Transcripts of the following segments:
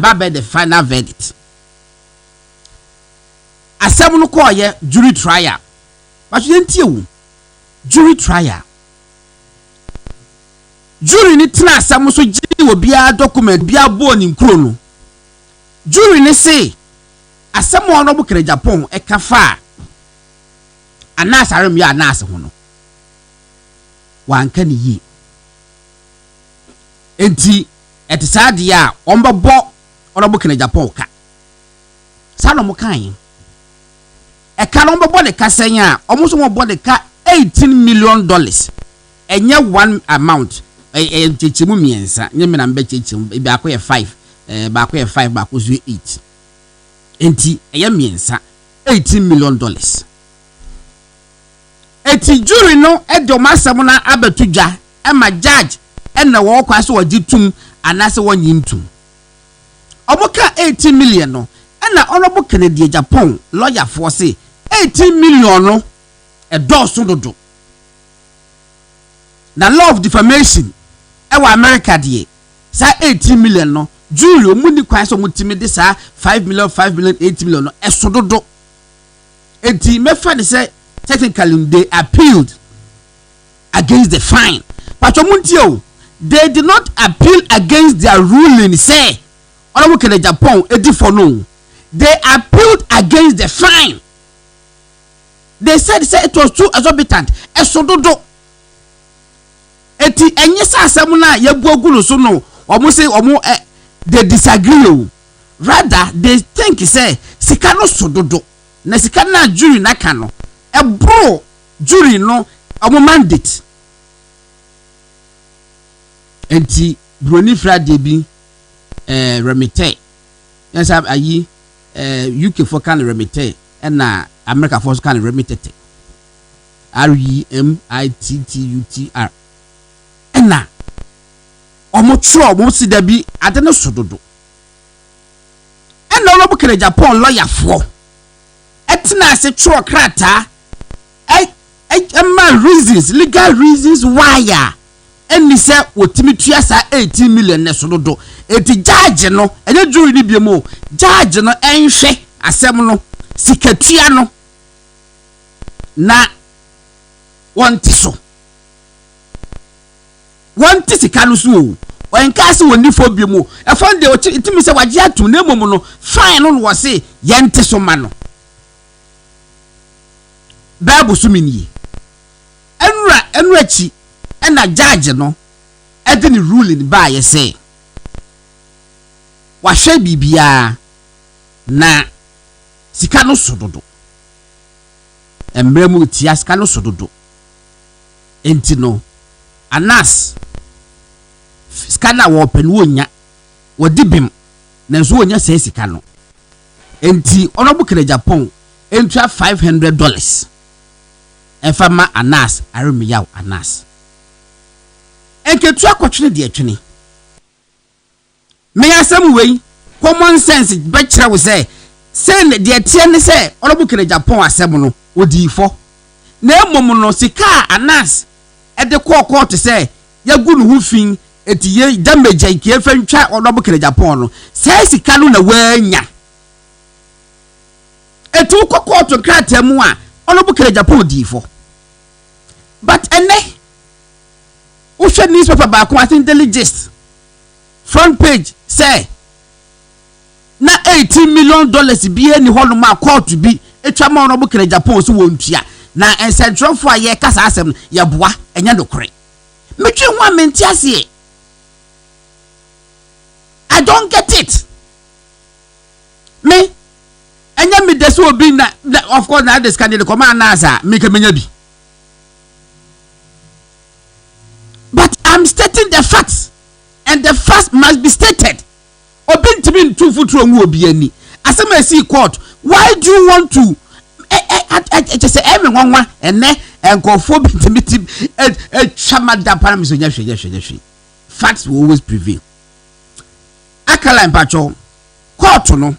Ababe the final verdict. Asem no call ye jury trial. But you didn't you jury trial. Jury ni tena asem so gyi obi a document bia bo ni nkro no. Jury ni say asem ono bu kere Japan e ka fa anas arem ya anas ho no. Wanka ni yi. Enti etisade ya ombebo ono bu kere Japan ka. Sa no mo kan e ka no ombebo de ka senya omo so mo bo de ka $18 million. Enye one amount chichimu miensa nyeme na mbe chichimu bi akoye 5 ba akoye 5 ba akozo 8 enti eye miensa $18 million. Eti jury no edo masam na abatudwa e ma judge e na wo kwa so wagitum anase wonyintum omoka 18 million no e na honorable Kennedy Japan lawyer for say 18 million no e do so dodo na law of defamation ewa America die sa 18 million no jury omuni kwan so mutimi de sa 5 million 8 million no esododo enti mefa de say technically they appealed against the fine but omuntio they did not appeal against their ruling say Honorable Kennedy Japan edi for no they appealed against the fine. They said it was too exorbitant esododo eti enye sa asem na yebu ogulu so no omo say omo they disagree rather they think say sika no sododo na sika na jury na ka no bro jury no omo mandate enti broni Friday bi remite yes ayi UK for kan remite na America for kan remitted REMITTUTR na omo tro omo si da bi ade no sododo na Honorable Kennedy Japan lawyer for etna se tro krata reasons legal reasons why eni se wotimi tuasa 18 million ne sododo eti judge no enye jury ni biemo judge no enhwe asem no sikatua no na wanti sika no so o enka se woni fo biemo e fon de itimi se wagye atum na emom no fine no wo se yente so ma no Bible so mini enura chi na judge no ede ni ruling ba ye say wa hwe bibia na sika no sododo embremu tia sika no sododo enti no anas sika na wo pen wonya wodibim na nso wonya sai sika no enti Honorable Kennedy Japan entua $500 efama anas aremiyaw anas enketu akotwene de atwene me asem wei common sense be kire wo say de tie ne say Honorable Kennedy Japan asem no odi fo na emom no sika anas e de court say yagu no hu fin etiye damage ike efantwa Honorable Kennedy Japan no say sika no na wanya etu court krata mu a Honorable Kennedy Japan odi fo but ene who should newspaper back I think Daily Gist front page say na $18 million be any holo ma court to be etwa ma Honorable Kennedy Japan so wontua na central for ye kasa asem ye boa enya dokore metwe ho amenti ase I don't get it me enya me de so obi na of course na this candidate come na asa me ke menya bi but I'm stating the facts and the facts must be stated. Obintimi ntu futuro nwu obi ani asem asi court why do you want to say every nwanwa ene enkofo bitimi chamada paramiso nya hwe facts will always prevail akala mpacho court no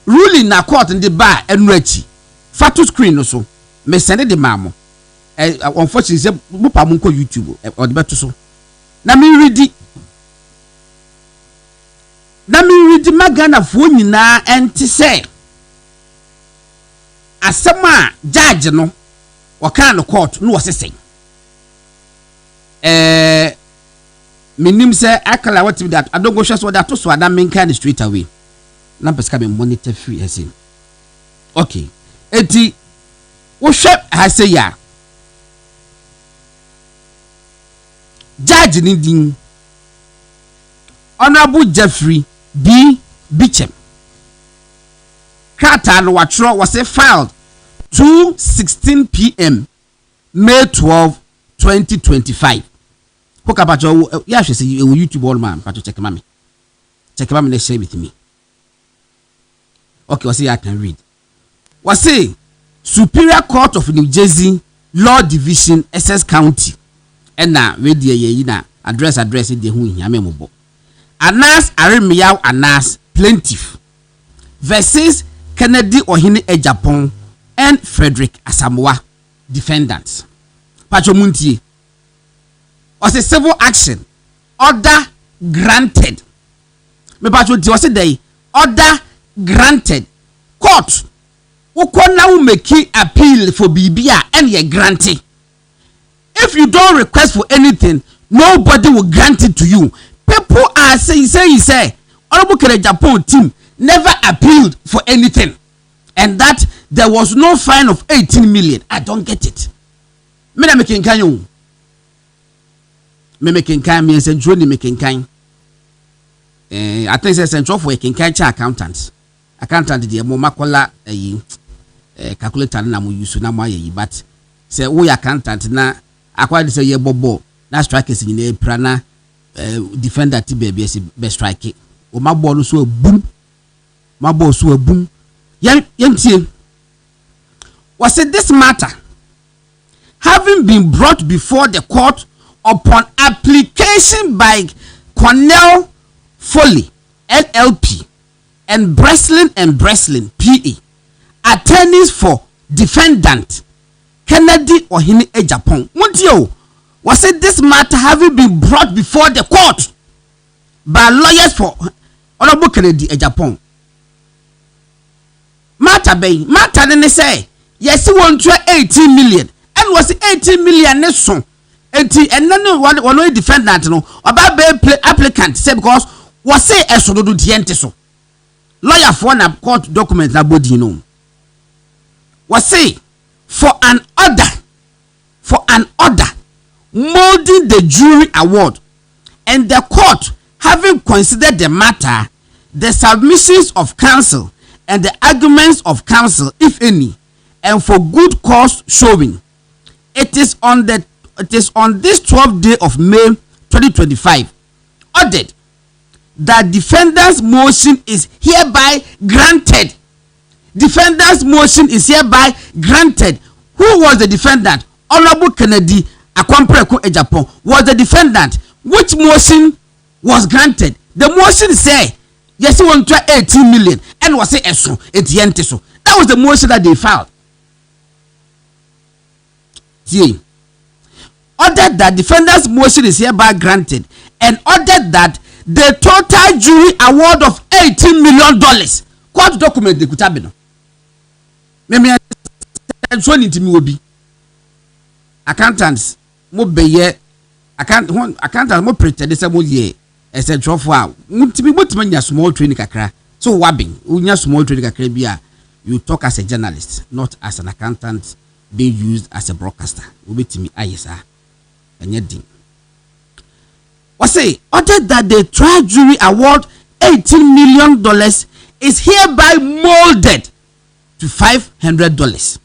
ruling na court ndi ba enu achi fatu screen no so me send the mamo unfortunately say bupa mu ko YouTube or the beto so na me read Magana fo nyina enti se asema judge no waka no court no wasesen minim se akala what that I don't go share so that to so that men kind straight away na peska me monitor free esin okay eti wo hwe ha se ya judge ni din Honorable Jeffrey B. Beecham. Krata no watro was filed 2:16 p.m. May 12, 2025. Hook up yeah, she say YouTube all man, but check mommy. Check mommy, let's share with me. Okay, was say I can read. Was say Superior Court of New Jersey Law Division, Essex County. And now read the address in the hu yamemo. Anas Aremiyaw Anas plaintiff versus Kennedy Ohini Ejapon and Frederick Asamoah defendants. Pachomuntie was a civil action order granted. Me pachomuntie was a order granted. Court ukona u make appeal for bibia and ye granted. If you don't request for anything, nobody will grant it to you. People are say Honorable Japan team never appealed for anything, and that there was no fine of 18 million. I don't get it. Me na making kanyo. Me making kan me central ni making kan. I think say central for making kan accountants. Accountant dey mo makola calculator na mo use na mo ayi, but say we accountant na akwa say ye bobo na strikers ni prana defender ti baby be strike o ma ball so boom ma ball so boom yemtie was said this matter having been brought before the court upon application by Cornell Foley LLP and Breslin PA attorneys for defendant Kennedy Ohini Ejapon Montio was said this matter having been brought before the court by lawyers for Honorable Kennedy Ejapon. Matter didn't say yes, he won 18 million and was 18 million next and then one defendant no about applicant say because was say a so do diente so lawyer for na court document na body no was say for an order molding the jury award, and the court having considered the matter, the submissions of counsel and the arguments of counsel, if any, and for good cause showing, it is on this 12th day of May 2025 ordered that defendant's motion is hereby granted. Defendant's motion is hereby granted. Who was the defendant? Honorable Kennedy Akwampureko Ejapon was the defendant. Which motion was granted? The motion say yes, he want 18 million and was say eso etiente so. That was the motion that they filed. See, ordered that defendant's motion is hereby granted and ordered that the total jury award of $18 million court document the kutabino. Me so need me obi accountants mo beye accountants mo pretend say mo ye essential for mutimi nya small training kakra so wabbing unya small training kakra bia you talk as a journalist not as an accountant being used as a broadcaster ubetimi ayesa anyedin was say ordered that the trial jury award $18 million is hereby molded to $500.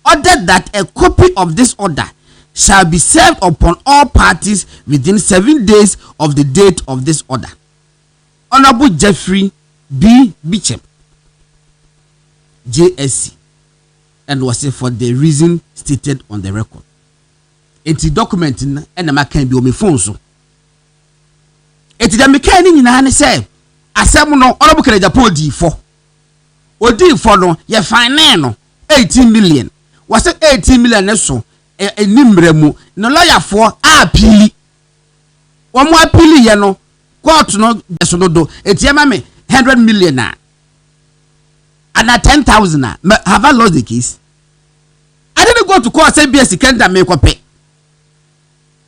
Ordered that a copy of this order shall be served upon all parties within 7 days of the date of this order. Honorable Jeffrey B. Beecham, JSC, and was for the reason stated on the record. It's documenting and the can be on my phone so. It's the mechanic in a say, Asamuno, Honorable Japan D4. O D4 no, ye fine no, 18 million. Was it 18 million so? A nimbremu, no lawyer for appeal. One more appeal, no, court no, so no do. It's yamame, 100 million and at 10,000 have I lost the case? I didn't go to court say be a second and make a pay.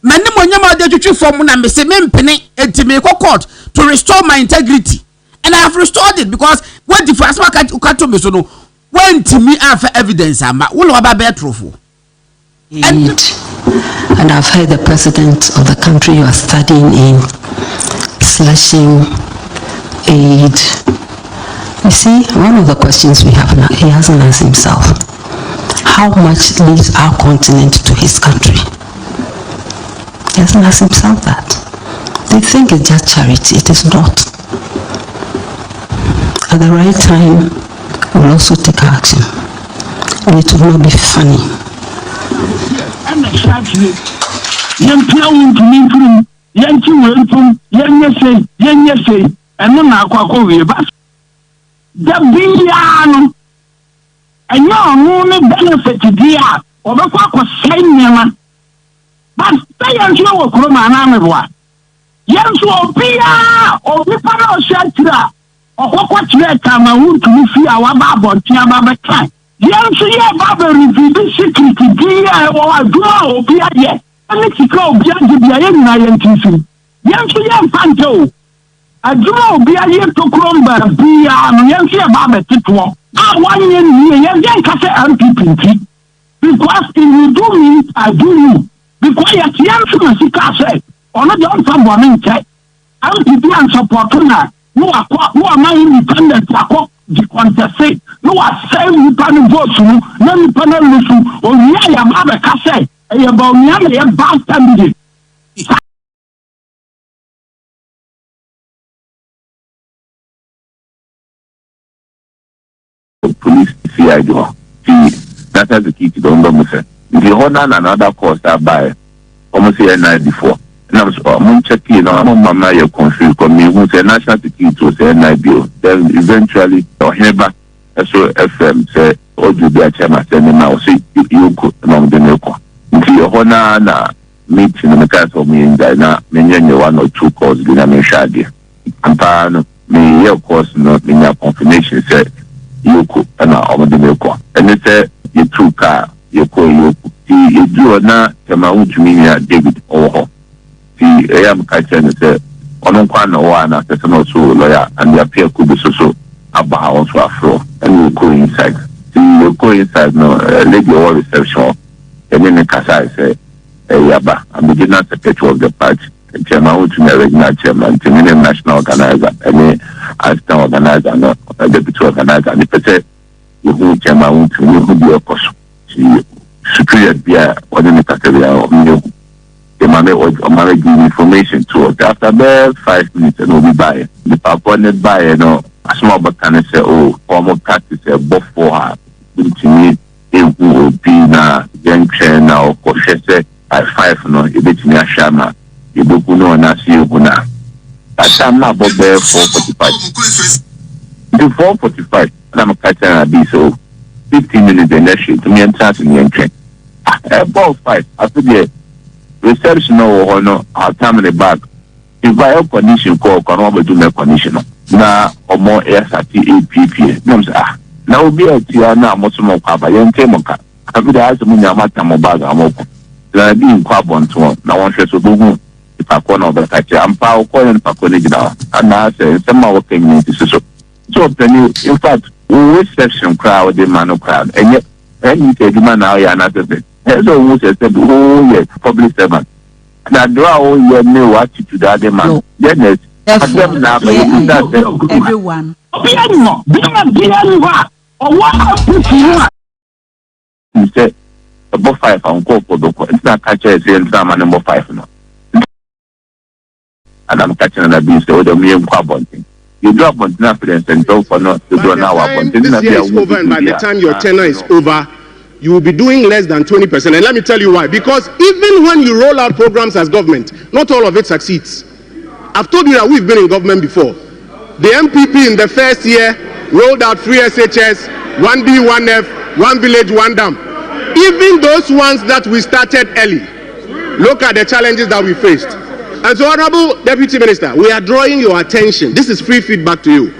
Many more de from when I say penny and make a court to restore my integrity. And I have restored it because when the first market you can't me so no when to me after evidence I'm will have a better trophy. And I've heard the president of the country you are studying in slashing aid. You see, one of the questions we have now, he hasn't asked himself. How much leaves our continent to his country? He hasn't asked himself that. They think it's just charity. It is not. At the right time, we'll also take action. And it will not be funny. And you only benefit there or the fuck was saying, but stay and you will come on. Yes, will be or the panel shelter or what you come out to see our Bible, Tiama time. Yes, yeah, Baba reveal the secret to be or a draw be a yes, and let's go beyond the INTC. Yes, yeah, Fanto. A draw be a year to crumble, be a young Baba Titwa. I want you to say MPP because if you do me, I do you. Because you can't say, or not don't someone in check. MPP and support no are my independent the contest. No are saying you can vote, no you can listen, or yeah, I'm a cassette, about me, a bad family. Police CID. That has the key to the Undomusa. The honor and another course that by almost a night before. And I was checking on Mama, you're confused for me who said national security was a night bill. Then eventually, or Heba, SO FM said, oh, you be a chairman, sending now, see you could among the milk. Into your honor meeting in the cast of me in Dina, many one or two calls, Dinam Shadi. And Pan, me, of course, not in your confirmation said. Yoko and the milk. And they said, you two car, Yoko. You do not tell my own David or see, I am catching and said, on one after some also lawyer and the appeal could be so about also afro and you go inside. See, you go inside no lady or reception and then the Casa said, Yaba, I'm the general secretary of the party. Chairman, regional chairman, national organizer, and assistant organizer, no deputy organizer, and the person who chairman who be a course. Superior beer or the category of new. The man or give information to us. After about 5 minutes, and we'll be by the purported by a small but can say, oh, formal practice a buff for her, which me it will be now, young trainer or coach at 5 no, a bit near Shama. You don't know and I see you now. That's I'm not about there 4:45. The 4:45, and I'm a catcher and be so 15 minutes in that shit to me and starting the train. About 5, after the reception or no, our time in the back. If I have condition call, can over do my condition now or more SRT APP. Now be a Tiana Mosumo Papa, young Temoka. I would ask the Munyamata Mobaga Moko. There be in Quabon to one. Now one should do. If I call over the catcher, I'm power calling for college now. And I say, some of our community. So, in fact, we reception crowd, the man crowd, and yet, you say, the man now, you're not a bit. There's almost a step, oh, yes, public servant. And I draw all your new attitude to the man. Yes, everyone. You say, about 5 on call for the it's not catcher, saying some number 5 now. And I'm catching an abuse or the million carbon thing. You drop on confidence and go for not to do an hour. This year is over, and by the time your tenure is over, you will be doing less than 20%. And let me tell you why. Because even when you roll out programs as government, not all of it succeeds. I've told you that we've been in government before. The MPP in the first year rolled out 3 SHS, 1D, 1F, 1 village, 1 dam. Even those ones that we started early, look at the challenges that we faced. And so, Honorable Deputy Minister, we are drawing your attention. This is free feedback to you.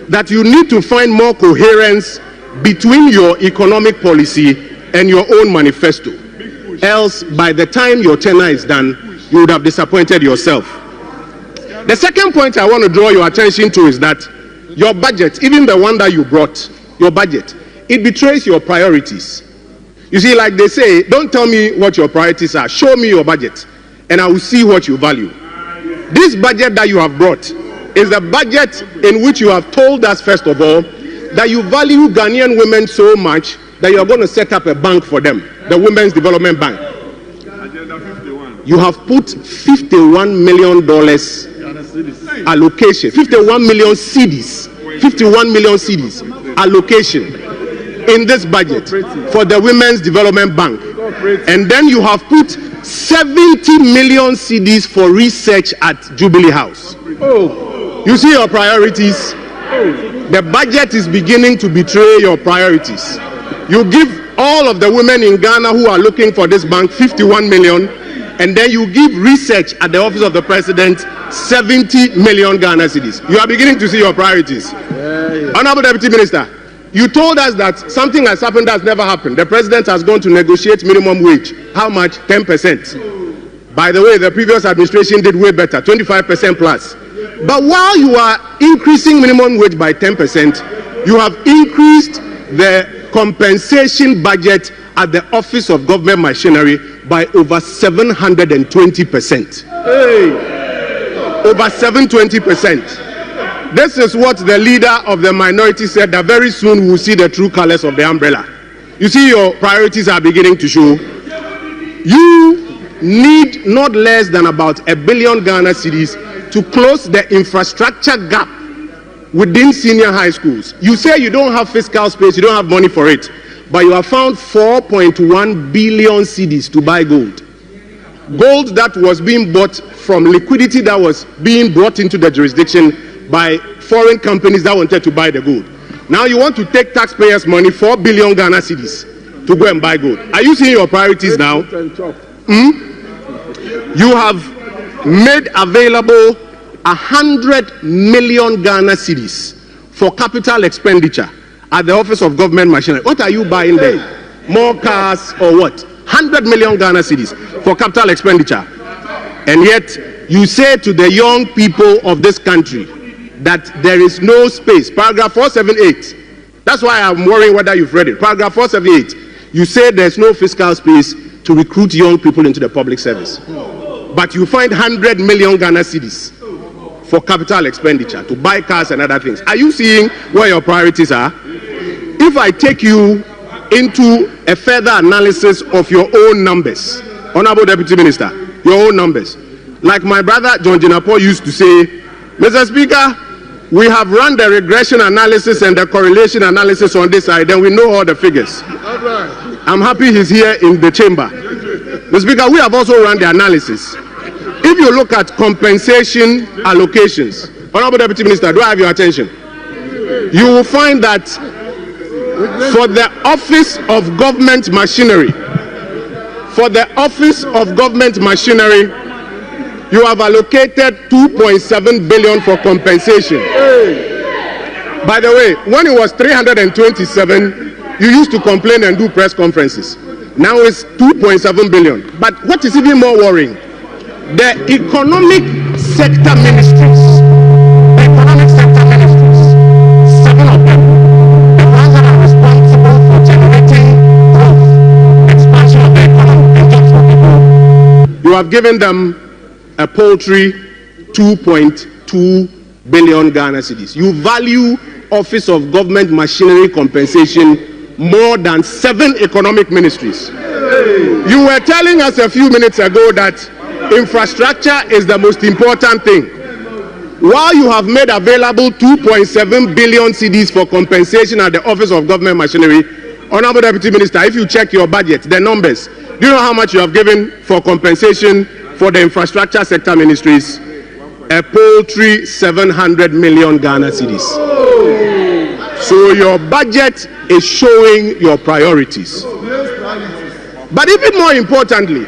that you need to find more coherence between your economic policy and your own manifesto. Else, by the time your tenure is done, you would have disappointed yourself. The second point I want to draw your attention to is that your budget, even the one that you brought, your budget, it betrays your priorities. You see, like they say, don't tell me what your priorities are. Show me your budget, and I will see what you value. This budget that you have brought is the budget in which you have told us, first of all, that you value Ghanaian women so much that you are going to set up a bank for them, the Women's Development Bank. You have put $51 million allocation, 51 million cedis, 51 million cedis allocation in this budget for the Women's Development Bank. And then you have put 70 million cedis for research at Jubilee House. You see your priorities? The budget is beginning to betray your priorities. You give all of the women in Ghana who are looking for this bank 51 million, and then you give research at the office of the president 70 million Ghana cedis. You are beginning to see your priorities. Honorable Deputy Minister, you told us that something has happened that's never happened. The president has gone to negotiate minimum wage. How much? 10%. By the way, the previous administration did way better, 25% plus. But while you are increasing minimum wage by 10%, you have increased the compensation budget at the Office of Government Machinery by over 720%. Over 720%. This is what the leader of the minority said, that very soon we'll see the true colors of the umbrella. You see, your priorities are beginning to show. You need not less than about 1 billion Ghana cedis to close the infrastructure gap within senior high schools. You say you don't have fiscal space, you don't have money for it, but you have found 4.1 billion cedis to buy gold. Gold that was being bought from liquidity that was being brought into the jurisdiction by foreign companies that wanted to buy the gold. Now you want to take taxpayers' money, 4 billion Ghana cedis, to go and buy gold. Are you seeing your priorities now? You have made available 100 million Ghana cedis for capital expenditure at the Office of Government Machinery. What are you buying there? More cars or what? 100 million Ghana cedis for capital expenditure. And yet you say to the young people of this country that there is no space. Paragraph 478. That's why I'm worrying whether you've read it. Paragraph 478. You say there's no fiscal space to recruit young people into the public service. But you find 100 million Ghana cedis for capital expenditure to buy cars and other things. Are you seeing where your priorities are? If I take you into a further analysis of your own numbers, Honorable Deputy Minister, your own numbers, like my brother John Jinapo used to say, Mr. Speaker, we have run the regression analysis and the correlation analysis on this side, and we know all the figures. I'm happy he's here in the chamber. Mr. Speaker, we have also run the analysis. If you look at compensation allocations, Honorable Deputy Minister, do I have your attention? You will find that for the Office of Government Machinery, you have allocated 2.7 billion for compensation. By the way, when it was 327, you used to complain and do press conferences. Now it's 2.7 billion. But what is even more worrying, the economic sector ministries, 7 of them, the ones that are responsible for generating growth, expansion of the economy, and jobs for people, you have given them a paltry 2.2 billion Ghana cedis. You value Office of Government Machinery compensation more than 7 economic ministries. You were telling us a few minutes ago that infrastructure is the most important thing. While you have made available 2.7 billion cedis for compensation at the Office of Government Machinery, Honorable Deputy Minister, if you check your budget, the numbers, do you know how much you have given for compensation for the infrastructure sector ministries? A paltry 700 million Ghana cedis. So your budget is showing your priorities. But even more importantly,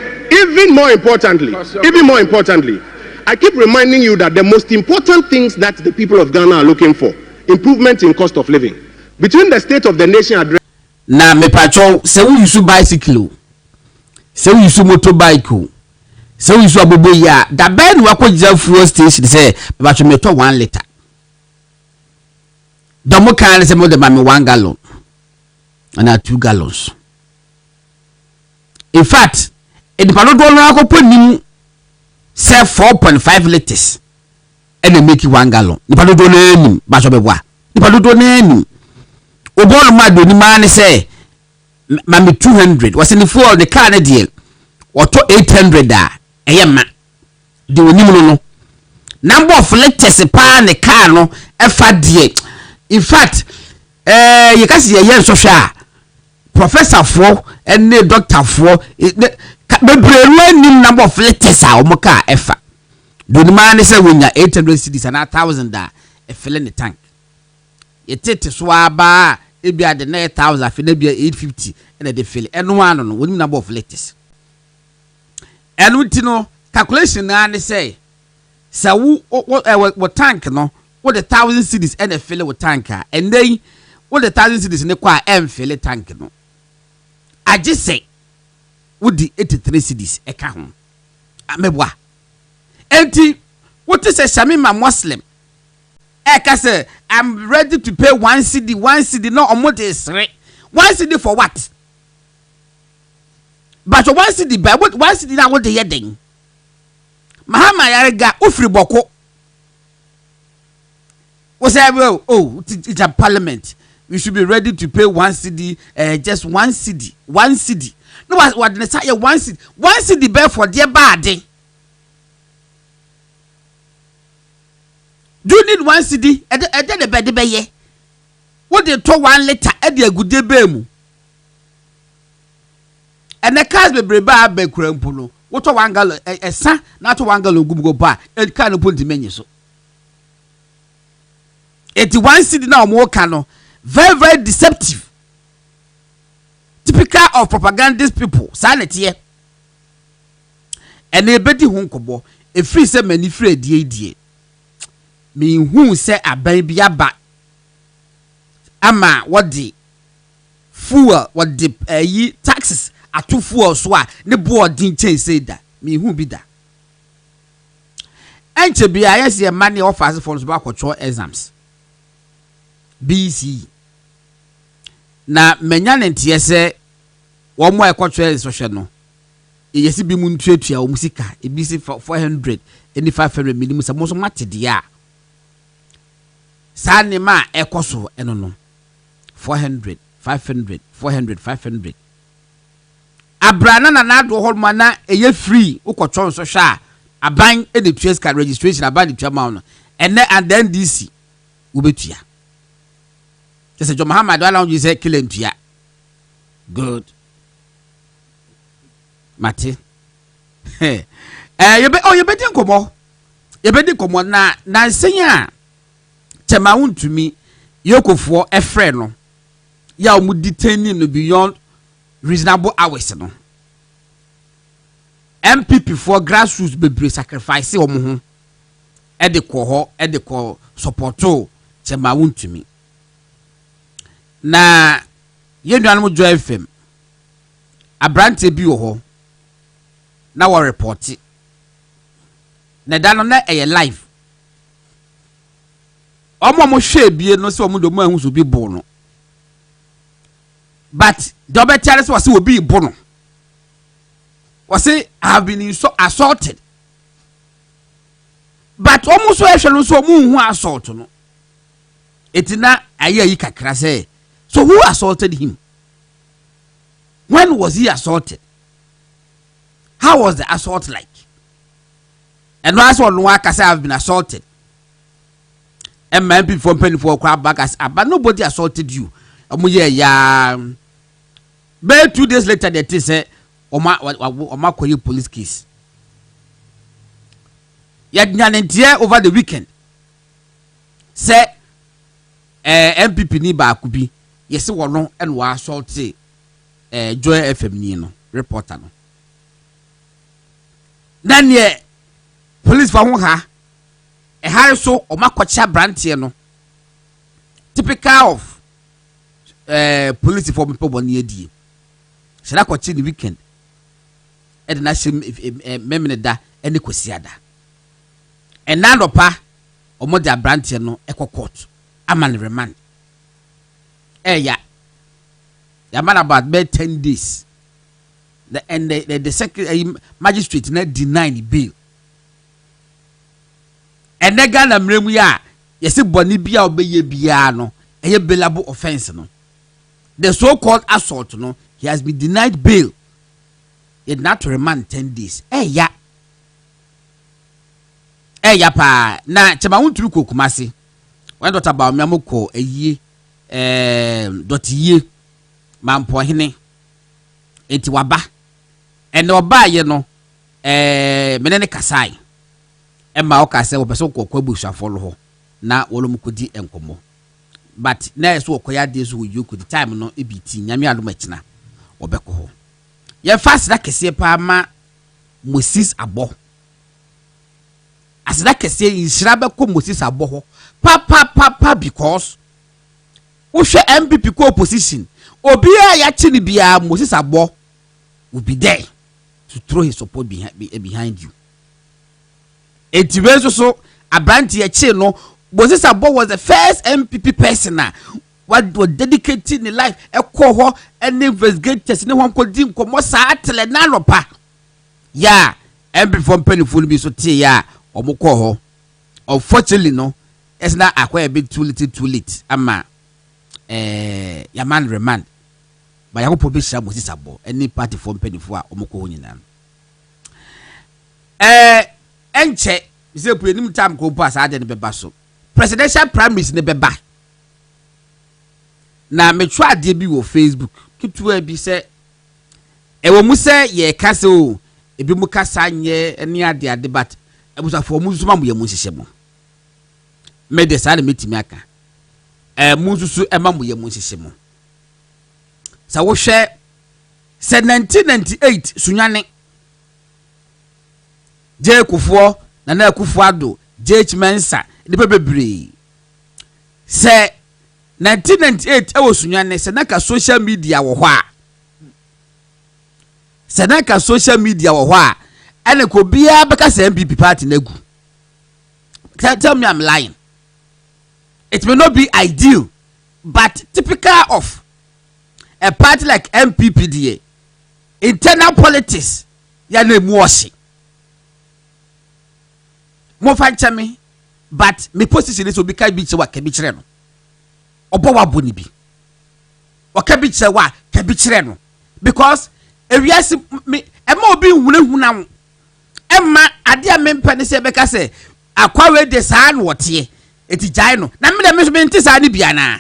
I keep reminding you that the most important things that the people of Ghana are looking for improvement in cost of living. Between the state of the nation address. Na me pacho se we use bicycle, se we use motorbike, se we use abobo ya da ben wa ko gya fuel station say me pacho me to 1 liter. The mo kan say mo de ma me 1 gallon and 2 gallons. In fact, in the panodo no akopɔ nim say 4.5 liters and they make 1 gallon. The panodo no nim ba so be boa. The panodo no nim obolo ma do ni man say mami 200 was in the fuel the car na deal or to 800 da eyema de onim no number of liters pa na car no e fa de. In fact you can see ye so hwa professor for and doctor for bebrelu nim number of liters a o car e fa do ni man say wonya 800 cedis and 1000 da e fill in the tank yetete so aba ebia de 9000 afi na bia 850 and they fill eno ano no wonim number of liters eno ti no calculation na ne say sa wo tank no wo the 1000 cedis and they fill with tank and then wo the 1000 cedis ne kwa em fill tank no age say wo di 83 cedis e ka ho ameboa enti wo ti say shamima muslim say I'm ready to pay 1 cedi, 1 cedi, no omo is 3. 1 cedi for what? But 1 cedi by what 1 cedi na what the heading. Mahama yarega ufri boko. We say oh it's a parliament. We should be ready to pay 1 cedi, just 1 cedi, 1 cedi. No what they say 1 cedi. 1 cedi bear for their bad. Do you need 1 cedi? And then the bed be what they told 1 liter at the good day bemu. And the cars be breba be crempuno. What to 1 gallon a son, not 1 gallon go by and kind of put the menu so. 81 cedi now more cano. Very, very deceptive. Typical of propagandist people. Sanity. And they betty hunkobo. A free se many free die. Me who say a baby aba ama what the fuel what the taxes are too fuel so ne board didn't change say that me who be that and to be I see a money offers for back control exams BC na menya ntie say one more control social no yesi bi mu ntuatua o musika e bi se 400 any 500 minimum so mo so mate dia Sanima ekoso enono 400 500 400 500 abrana na na do holma na eye free ukotron so hwa aban e de trace card registration aban de twama no ene and then DC ubetua just John Muhammad wala you say kilentua good mate you be din komo na nsenya Tema to me, Yokofo a friend no. Ya mu detaining no beyond reasonable hours no. MPP for grassroots bebre sacrifice omo ho. E de ko supporto tema to me. Na yenduan mo Joy FM. Abrante bi wo ho. Na wo report. Na dano na e live. Omo mo hwe bie no se omo do mo ahu so bi bo no but the better is was be bo no was say I have been assaulted but almost so ehwe no so mo hu assault no etina ayi kakra say so who assaulted him? When was he assaulted? How was the assault like? And last one I say I've been assaulted. And my people from penny for crab back as but nobody assaulted you. Yeah. But 2 days later, they say, Oma police case. Yet nyanentia over the weekend. Say MPP ni ba kubi. Yes, one and wa assault say Joy FM ni no reporter no. Then ye police for ha. E hare so o makocha brantie no typical of police for people one year di shall I continue the weekend and na shim memene da ene kwasiada and na dopa omo de abrante no ekọ court aman remand ya man about 10 days the second magistrate na deny the bail and the Ghana mremu ya yesi boni bia obeye bia no eye bailable offense no the so called assault no he has been denied bail it not to remand 10 days ya pa na chema wunturu kokumase when dot about me amoko eyi dot ye mampo hene enti waba ene oba ye no menene kasai emma o kase wo pese kokwa busuafo lo ho na wolom kodi enkomo but na so okoya de so you could time no ebiti nyame adom akina obeko ho ye fast da kese pa ma Moses abo asida kese insira beko Moses abo ho pa because wo hwe MPP ko opposition obi a ya chini bia Moses abo will be there to throw his support behind you. Etibenso so abranti eche no Moses abo was the first MPP person what was dedicating in life ekọ ho and investigators ne hon kodi nkomo sa atele na nopa ya MPP from peniful bi so tie ya omukọ ho unfortunately no it's not akwa a bit too late ama ya man remand ba ya ko probation Moses abo any party from peniful a omukọ ho nyina enche se pu enim time ko pass ade ne beba so presidential primaries ne beba na metwa ade bi wo Facebook kitua bi se ewo mu se ye kase o ebi mu kasa nye eni ade but ebusafo mu zuma mu ye mu hihye mu me de sa na metimi aka mu susu ema mu ye mu hihye mu sa wo hwe se 1998 sunyane je kufuo na kufuo ado je Mensa ni bebre se 1998 ewo sunyane se na ka social media wo ho a ene ko bia beka se MPP party nagu tell me I'm lying. It may not be ideal but typical of a party like MPP internal politics ya na muoshi mo fancha me but me position is obi kai bi che wa ka bi kire no obo wa boni bi o ka bi che wa ka bi kire no because ewiase me ema obi hunahuna wo ema ade a me mpane se be ka se akwa we de saa no wote eti jai no na me de me nti saa ni bia na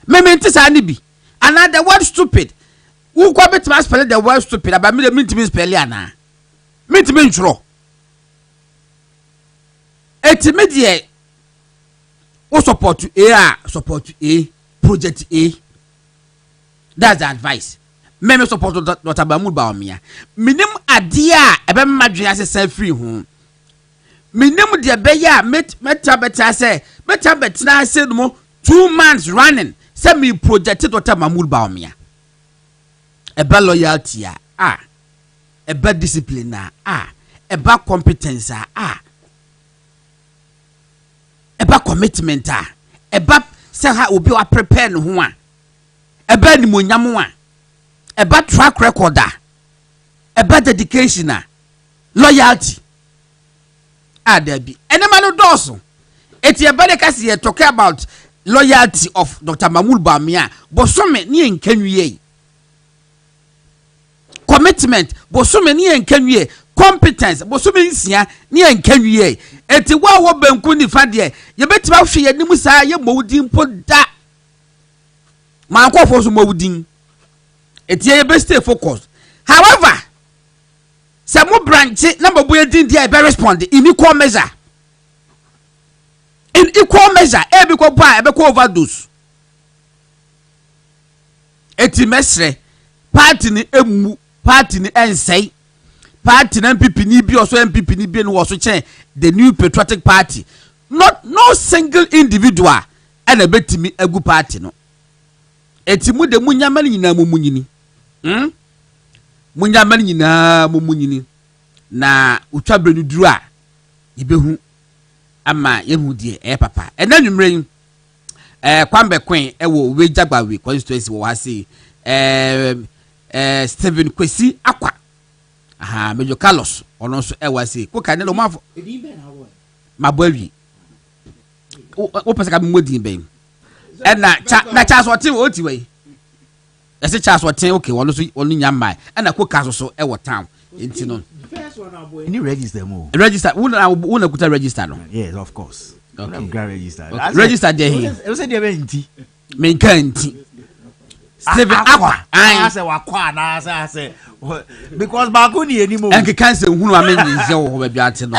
me nti saa ni bi and the word stupid who ko bet mas spell the word stupid aba me de me nti spell ana me ntro eti me de o support A project A. That's the advice. Me support Dr. Mahmoud Bawumia. Minim adia ebe madwe ase say free ho. Minim de be ya meta beta say meta betina say no 2 months running say me project Dr. Mahmoud Bawumia. Ebe loyalty ebe discipline ebe competence ebe commitment ebe say ha obi wa prepare no ho eba ni monyamu eba track record eba dedication loyalty adabi enema no doso eti eba de kasi ye talk about loyalty of Dr. Mahmoud Bawumia bosome ni enkanwie commitment bosome ni enkanwie competence bosome nsia ni enkanwie eti wa wo banku ni fa de ye betima hwe ye nimu saa ye mowudi mpo da man ko for so mawudin etie be stay focused. However, some branch number boy din dey be respond in equal measure e be ko buy e be ko overdose eti mesre party ni emu party ni ensei party na MPP ni bi oso MPP ni bi no wo so chen the new patriotic party no single individual and a betimi egu party no etimu de munyamani nyina mumunyini munyamani nyina mumunyini na utwabre no duru a yebehu ama yehu die papa enanwumre kwambe kwen ewo wejagbawe constituency wo hase Stephen Kwesi Akwa aha Major Carlos ono so ewase ko kan no mafo edin ben hawo mabwawi o pese ka modin ben na cha so tin o ti we ese cha so tin okay wono so wono nyamai na ko ka so ewo town enti no any register mo register una kuta register no yes of course okay register okay. Register there here you say there be nti men kan nti Stephen Akwa I say wakwa na say because ba ko ni eni mo enke kan se hunu amenyi nze wo ba biate no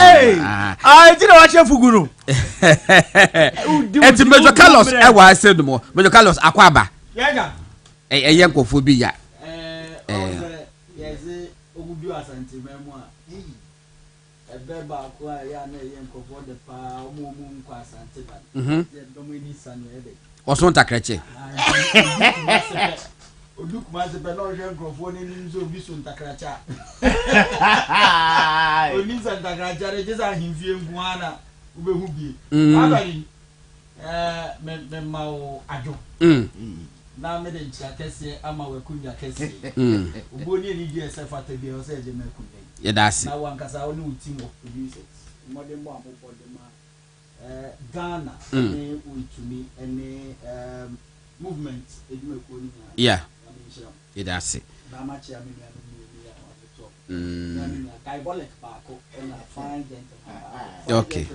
ti na wa chef gunu eti Major Carlos wa say no Major Carlos Akwa ba ye nkofo bi ya yes ogudu asante memu a ebe ba ko ya na ye nkofo de pa omo nkwa asante ba domini sanu ebe oso ntakreche Oduk maze be no je nkofo ni nzo bi so ntakracha oni za ntakracha re je za himfie ngu ana ubehu bi abali me mawo ajo na me de nchia kese ama we kunya kese uboni ni die se fata bi o se je me kunya ye dasi na wankasa oni utim of producers modern mo amofo de ma Ghana ni uitumi ene movement eduma ko ni yeah ye dasi na ma chia me ya no diabolic baako na fine gentleman okay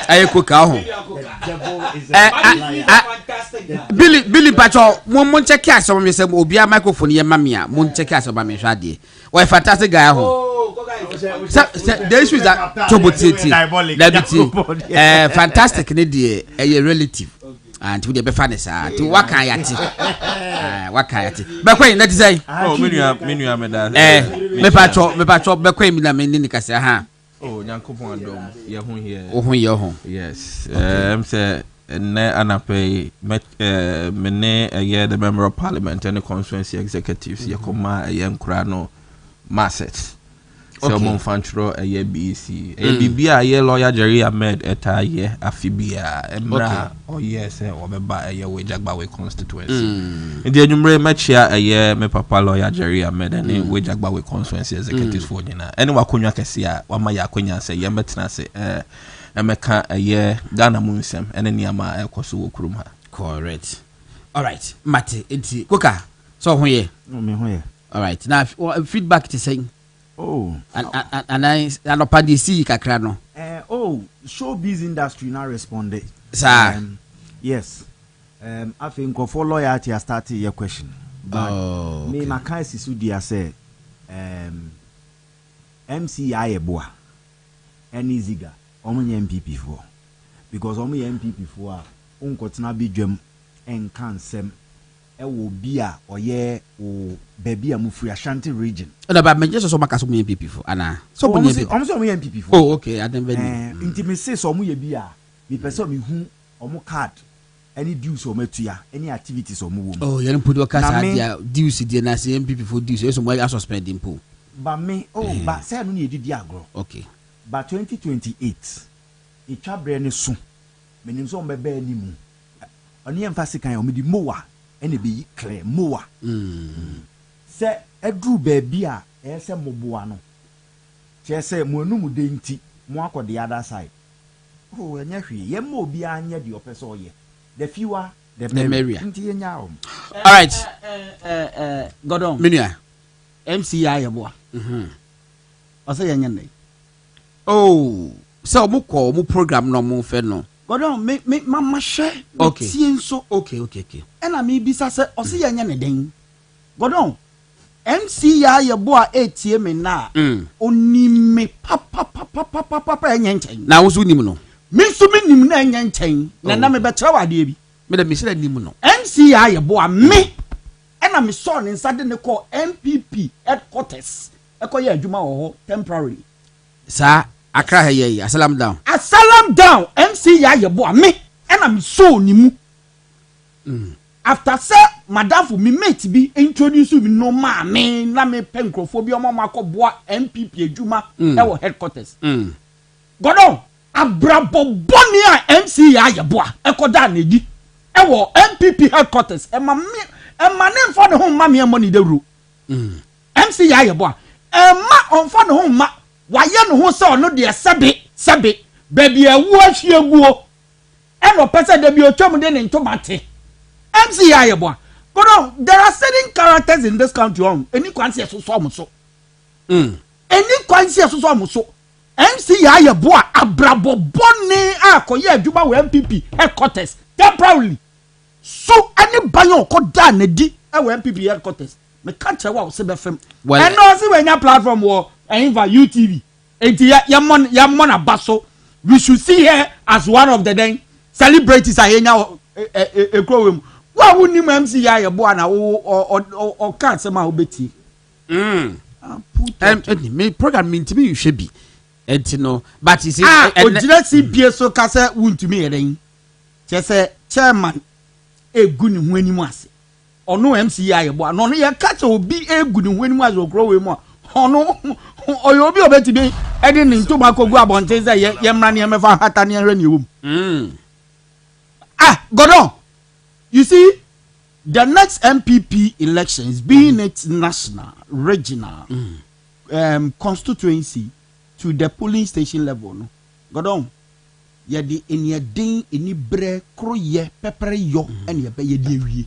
ayeko ka ho Billy Pacho mo check aso me say obi a microphone ye mamia mo check aso ba me hwa de we fantastic guy ho the issue is that Tobotiti fantastic ne de a relative and we dey be fan sa ti waka yati be kwen na ti say oh menu me da me Pacho be kwen mi na me ni kase ha oh nyankopon adom ye ho here ye ho yes say ne anape me ne the member of parliament and the constituency executives ye koma ye nkura no marset so mon fantro BC bibia ye lawyer Jerry Ahmed eta ye afibia emra oh yes obeba ye wejagbawe constituency ndi enumre machia ye me papa lawyer Jerry Ahmed and wejagbawe constituency executives for nyina ene wakonwa kese a wama ya akonya se ye metena se emeka ye Ghana munsem ene niama ekoso wokurum ha correct all right mate enti koka so ho ye no me ho ye all right now feedback to saying oh and I padi see kakra no showbiz industry now responded sir yes I think for loyalty I started your question but me my kind sisu dia say MCI eboa any ziga omunye MPP for because omunye MPP for a unkotina bi dwam enkansem ewo bia oye o baby amufri Ashanti region na ba menje so maka so mu MPP for ana so mu MPP for oh okay I don't very inti me say so mu ye bia me pese me hu omu card any dues o metua any activities o mu wo oh you put your card dia dues dia na say MPP for dues so mo ya suspend him po ba me ba say no na edidi agro okay ba 2028 e twabre ne so menim so mbebe animu oni emphasize kan o me di mowa ene be clear mowa se edru baby a ese moboa no che se mo anum de nti mo akọ the other side oh enya hwe ye mo obi anya di opese oye the fewer the merrier nti enya all right Godon menua MCI yeboa o se yenya nei oh so mo call mo program no mo fe no Godon me mama hwe okay tie nso okay ena me bisa se o se yenya ne den Godon MCI yeboa etie me na oni me papa enya nchen na wo so nim no me so me nim na enya nchen na me betra wade bi me da me sira nim no MCI yeboa me ena me so ne nsa de ne call MPP headquarters ekoye adwuma wo temporary sa akra ha ye asalam down MC ya ye boa me and I'm so ni mu after say madam for me mate bi introduce me no ma me na me penkrofobia omo makoboa MPP adwuma e wo headquarters godon abrabo boni a MC ya ye boa e koda na edi e wo MPP headquarters e ma ne for the home ma me money de ru MC ya ye boa e ma on for the home ma waye no ho se ono de sebe baby ewu ahieguo e no pese de bi otwam de ne ntomate MC ya ye boa but no, there are certain characters in this country on any kwanse so any kwanse so MC ya ye boa abrabo boni akoye adwuma we MPP headquarters temporarily so any banyo ko da na di e we MPP headquarters me kan che wa se be fem and no see we nya platform wo enva UTV enti ya mon abaso we should see her as one of the then celebrities ahenya ekrowem wa woni MC ya ye boa na o kan se ma obeti me program me ntimi you should be no but you see ojira CPA so ka se wuntumi yeren che se chairman egu ni ho animu ase ono MC ya ye boa no no ye ka che obi egu ni ho animu ase okrowem a ono oyo obi obetibi edi ni ntoma kogu abonte se ye mra ne mefa hata ne hwe ne ewum Godon, you see the next MPP elections being it national regional constituency to the polling station level no Godon ye di eni din eni bre kroye pepere yo eni ye be ye di ewie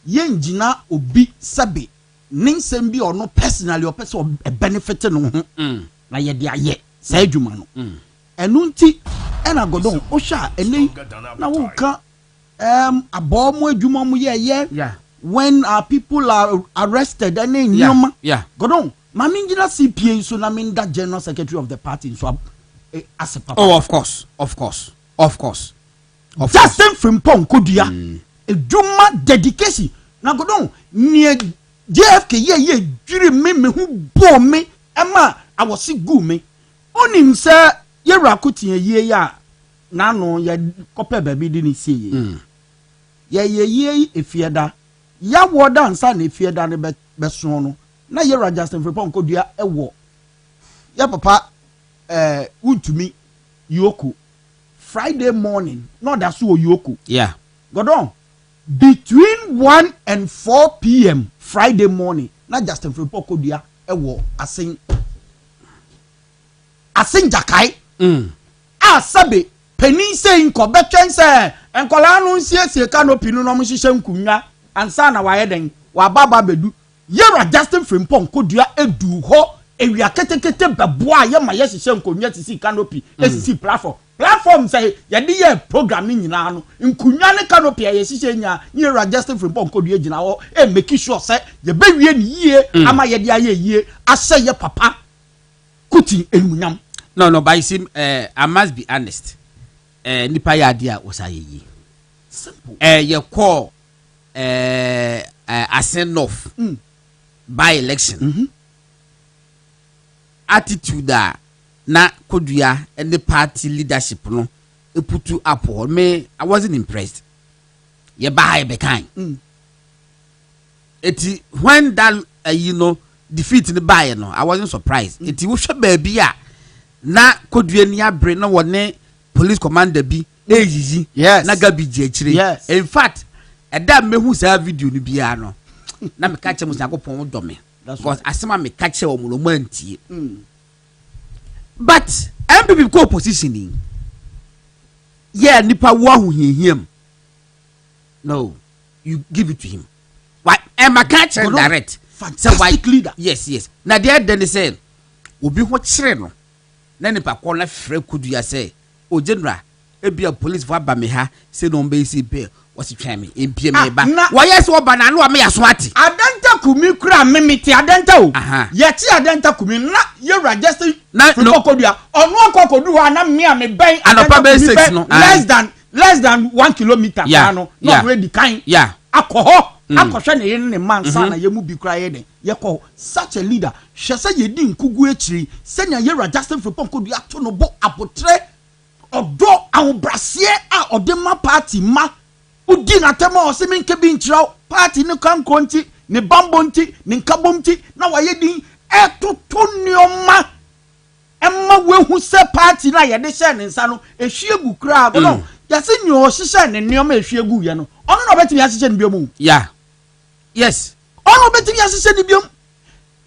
ye njina obi sabe ninsem bi ono personally o person benefit no ho na ye di aye sa adwuma no enu nti ena Godon o sha eni na wo ka abomo adwuma mu ye when people are arrested and nyoma Godon mami njina CPA so na minda general secretary of the party so as a papa. Oh, of course. Justin Frimpong Kodua adwuma dedication na Godon nie JFK ye dwiri me hu bo me ema awosi gu me onim se ye rakotie ye ya na no ye kope baby di ni sie ye efieda ya woda ansa na efieda ne beso no na ye ra Justin Frimpong Kodua ewo ya papa untumi yoko Friday morning no that so yoko Godon between 1 and 4 p.m. Friday morning na Justin Frimpong Kodua ewo asin jakai asabe penin say nko betwen say enkola no nsiesie canopy no mo hihye nkunwa ansa na waye den wa baba bedu yera Justin Frimpong Kodua edu ho ewia ketekete beboa ye ma ye hihye nkunwa tisi canopy esisi platform say ye de ye programming nyina no nkunwa ne canopy ye hihye nya yera Justin Frimpong Kodua gina ho make sure say ye bewie ni yie ama ye de aye yie ase ye papa kuti enunyam. No, but you see, I must be honest. Nipa ya dia osaye. Simple. You call a send off by election. Attitude na Kodua and the party leadership no put you up or me. I wasn't impressed. You buy be kind. It when that defeat the buyer no, I wasn't surprised. It was a baby na Kodua ni abre na wone police commander bi eyiyi na gabi ji akire in fact eda mehu sa video ni bia no na me ka che musa kopon do me because asema me ka che omulomo antie but MPP ko positioning nipa wo ahuhiam no you give it to him why am I catch direct fantastic leader yes na there then say obi ho kire no na nipa ko na frɛ Kodua say o general ebia police for ba me ha say no be si be wasi twan me empie me ba wo yes wo ba na no me yaso ati adenta kumi kura memete adenta o ye ti adenta kumi na ye register na Kodua onu akokodu ho na me me ben anopa be 6 no less than 1 kilometer no we di kan akoho akɔhwɛ ne yene ne man sana ye mu bi kra ye ne ye call such a leader hwɛ sɛ ye di nkugu akiri sɛnya ye register for ponko du ato no bo abotre odo awbrasie a odema party ma udi na tema o se menke bi nkyiraw party ne kanko nti ne bambo nti ne nkabom nti na waye din etoto nioma emma wehu se party na ye de hye ne nsa no ehwie gu kra no yase nyo hye ne nioma ehwie gu ye no ono no betimi hye ne biom yeah yes ono betimi hye ne biom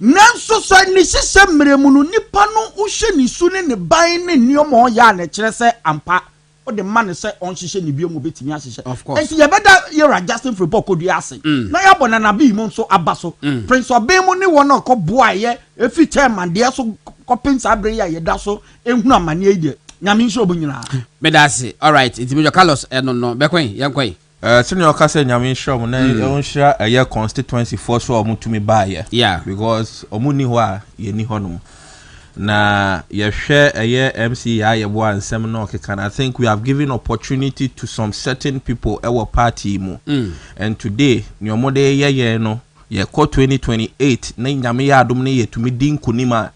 nanso so ni hye mremu no nipa no uhye ni su ne ban ne nioma o ya na kire se ampa o de man se on hye ne biom betimi hye of course enti ye beda ye Justin for kodu ase na ya bona na bi mu nso abaso prince obemu ni wona ko boa ye efi chairman de so ko pensa abre ya ye da so ehunu amane ide nyame nso obunyina medase all right enti Major Carlos no bekwen yankwen senior okase nyame nso na onhira eye constituency for so omutumi ba ye yeah because omuni ho a ye ni honum na ye hwe eye MC ya ye bo ansem no okeka. I think we have given opportunity to some certain people our party mu and today nyomode ye no ye ko 2028 na nyame ya adom ne ye tumi din kunima.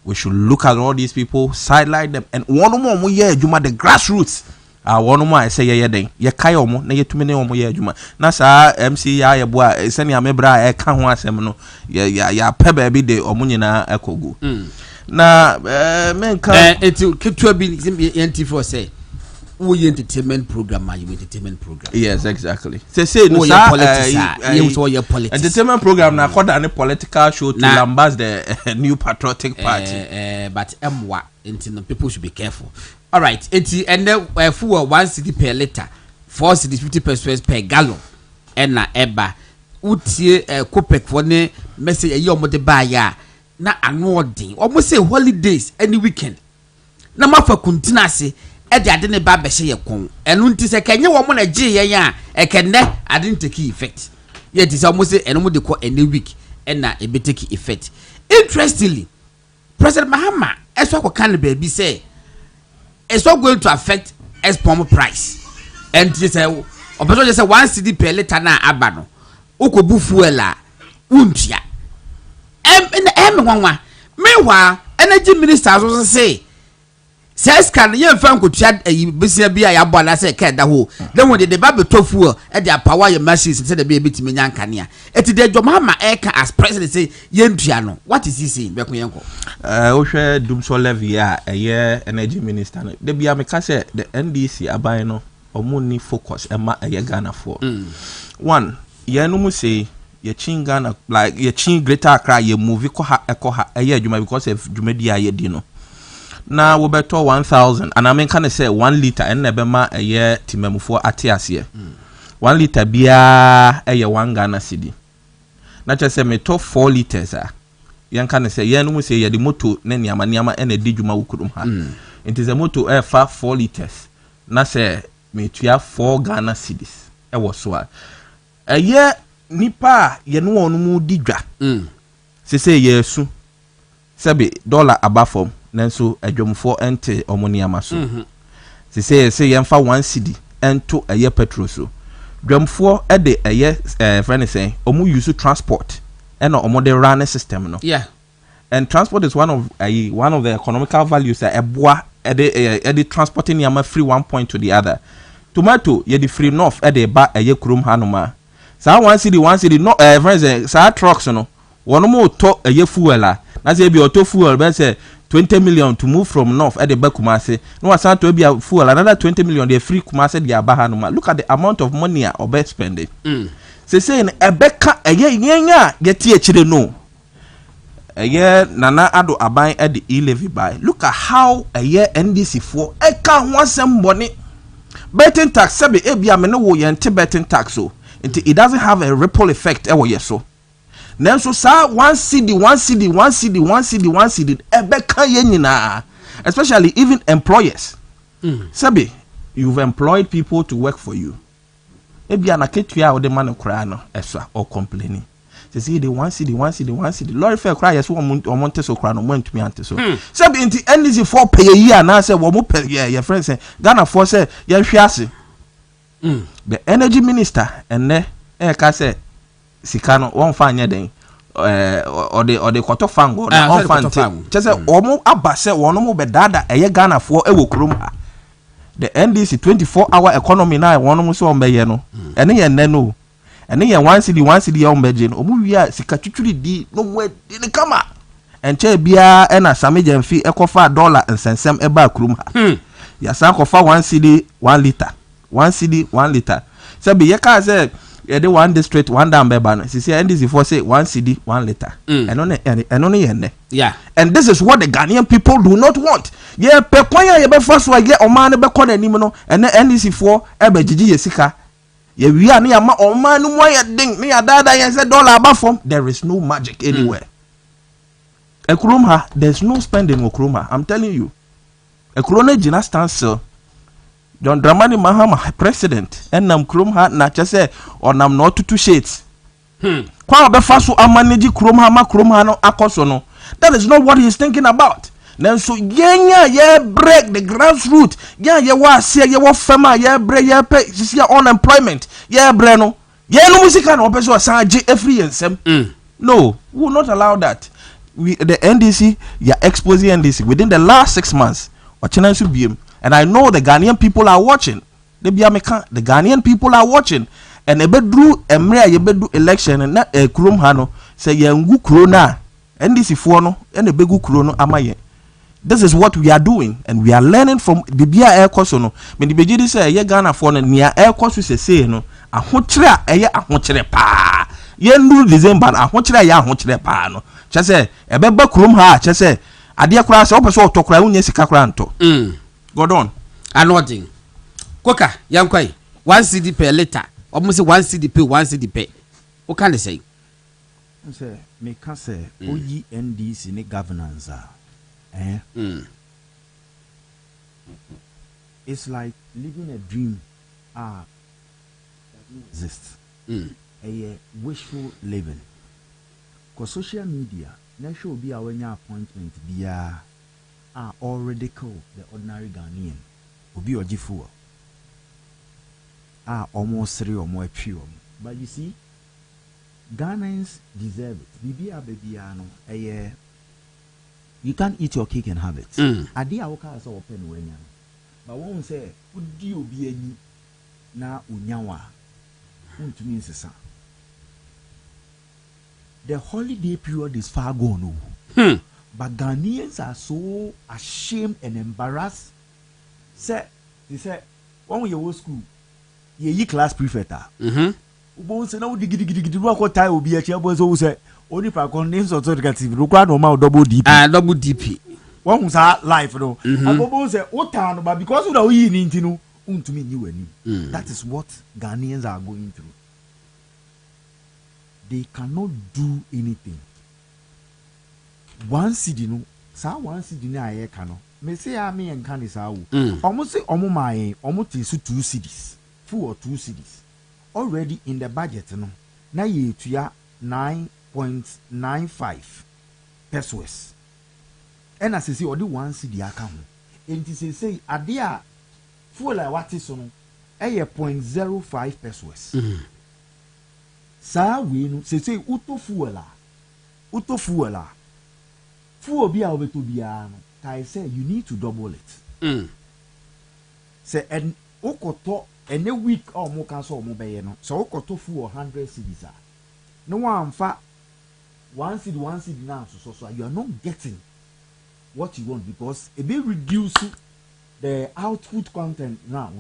We should look at all these people, sideline them, and one more year, Juma, the grassroots. One more, I say, yeah, then, ye kayomo, na ye tumine omo ye Juma. Nasa MC ya boy, send ya mebra, I can't want semino, ya pebe be de omunina ekogu. Na, men can it keep to be NT4 say. We entertainment program, you entertainment program. Yes, exactly. Say no, politics. Entertainment program na called any political show to lambast the new patriotic party. But people should be careful. All right, and then for 1 city per liter, 4 cities 50 pesos per gallon, and na eba. Utie kopek for ne message a year de baya na anodin. Almost say holidays any weekend. Na mafa kuntinase. E ade ne ba behye ye kon enu nti se kenye wo mo na gye ye ya e kenne ade take effect ye ti se mo se enu mo de ko any week e na e be take effect. Interestingly, President Mahama eso ko kan be bi say it's not going to affect export price and ti se opeso je say 1 cedi per liter na aba no okobu fuel a untua nwanwa meanwhile energy minister also say says can you find could chat a business be a bola say can that ho then when the baby tofu e dey power your machines say the baby to me yankania et the Jomama eka as president say yentua no what is he saying be ko yenko o hwe dumso levy a eye energy minister no de bia me ka say the NDC aban no omuni focus e ma eye Ghana for one ye no mu say ye chin Ghana like ye chin Greater Accra ye move ko ha eye adwuma because of dwumadi a ye di no na we beto 1000 and I mean can say 1 liter and nebema a year timemufo atiasie 1 liter bia eye 1 Ghana cedi na che say me to 4 liters a yan can say yan mu say ye the moto na niama ene di dwuma wukudum ha it is a moto e fa 4 liters na say me tua 4 Ghana cedis e wo so a ye nipa ye no wonu mu di dwa say yesu sabe dollar abafom nanso adwomfo ente omoniama so se say yemfa 1 cedi ento eye petrol so dwomfo e de eye friend say omu use transport and omo de run system no yeah and transport is one of the economical values that eboa e de transporting yama free one point to the other tomato ye the free north e de ba eye kurom hanoma sa 1 cedi no friend say sa trucks no wono mo to eye fuel a na say bi auto fuel be say 20 million to move from north at the Bakumase. No, I to be a fuel another 20 million. They free Kumase the Abahanuma. Look at the amount of money or best spending. Saying a beka a year get here no. A year Nana Ado Abai at the levy by. Look at how a year NDC for a can want some money. Betting tax sabi ebia me no wo yente betting tax so. It doesn't have a ripple effect ewo yeso. Nanso sa 1 cedi ebeka ye nyina especially even employers sabi you've employed people to work for you ebia na ketua o de man kra no eswa or complaining say the 1 cedi lorry fare kra yes wo monte so kra no montumi ante so sabi nti NDC for pay year na say wo mo pay your friend say Ghana for say ye hwe ase the energy minister enne ka say sikano won fa anya den ode koto fango na on fa nte che se omo aba se wono mo bedada eye Ghana fo e wo krom ha the NDC 24-hour economy na wono mo so on beye no ene ye nne no ene ye one city ya on beje no omo wi a sika twitwiri di no mo di ne kama enche bia e na sameje mfi ekofa dollar nsensem e ba krom ha ya san kofa 1 cedi 1 liter 1 cedi 1 liter se be ye ka se the one district one down beba see NDC for say 1 cedi 1 liter eno yeah, and this is what the Ghanaian people do not want. Yeah, pe kwanya ye be first wa ye oman be kɔ n'anim no ene NDC for e be gigi ye sika ye wi a na ma oman no mo ye ding me adada ye say dollar aba from. There is no magic anywhere. Ekrom ha, there's no spending okrom ha. I'm telling you. Ekrom na gina standstill. John Dramani Mahama president enam krom ha na chese onam no tutu shades kwa be faso amanage krom ha ma krom ha no akoso no. That is not what he is thinking about. Then so ye break the grassroots ye wa se ye wa fema ye break ye pay see unemployment ye bre no musika na opeso san je every ensem. No, we will not allow that. The NDC you are exposing NDC within the last 6 months or channel should be. And I know the Ghanaian people are watching. The Ghanaian people are watching. And a bedru emre ye bedu election and na krom hano say ye ngu krona NDC no and a begu krono amaye. This is what we are doing and we are learning from bibia air course no. Me di beji say ye Ghana for no near air course say no ahokyere eye ahokyere pa. Ye ndu December ahokyere ye ahokyere pa no. Che say e beba krom ha che say ade akura say opeso otokura unya sika kura nto. Go on. Anodding. Koka, yankwai. 1 cedi per liter. Almost 1 cedi per 1 cedi per. What can they say? Say, me can say, oyi NDC ni governance. It's like living a dream. That exists. A wishful living. Because social media, na show be our appointment via. Already called the ordinary Ghanaian. Obi ojifuwa. Almost 3 or more pure. But you see, Ghanaians deserve it. Bibi you can't eat your cake and have it. Adi awoka asa open wenya. But one say, udi obi eni na unyawa. Untumi nsesa. The holiday period is far gone. But Ghanaians are so ashamed and embarrassed. They say, when we go to school, you class prefect. Ubon say now digidi work tie obi eche bo so say only for names authoritative require normal double DP. Double DP. One was life no. Ubon say o town but because we are yin ntinu untumi nyi wani. That is what Ghanaians are going through. They cannot do anything. 1 cedi no sa 1 cedi na aye ka no me say me en kan sa wo omo say omo mai omo tisu 2 cedis full or 2 cedis already in the budget no na ye tuya 9.95 pesos and as say odi 1 cedi aka ho enti say ade a full like what is so no e 0.05 pesos sa we no say uto fuel Fu obi a obeto bia no kai say you need to double it. Say en okoto ene week o mo kan so mo beye no. So okoto fu 100 cedis a. No one fa 1 cedi now so you are not getting what you want because it be reduce the output content now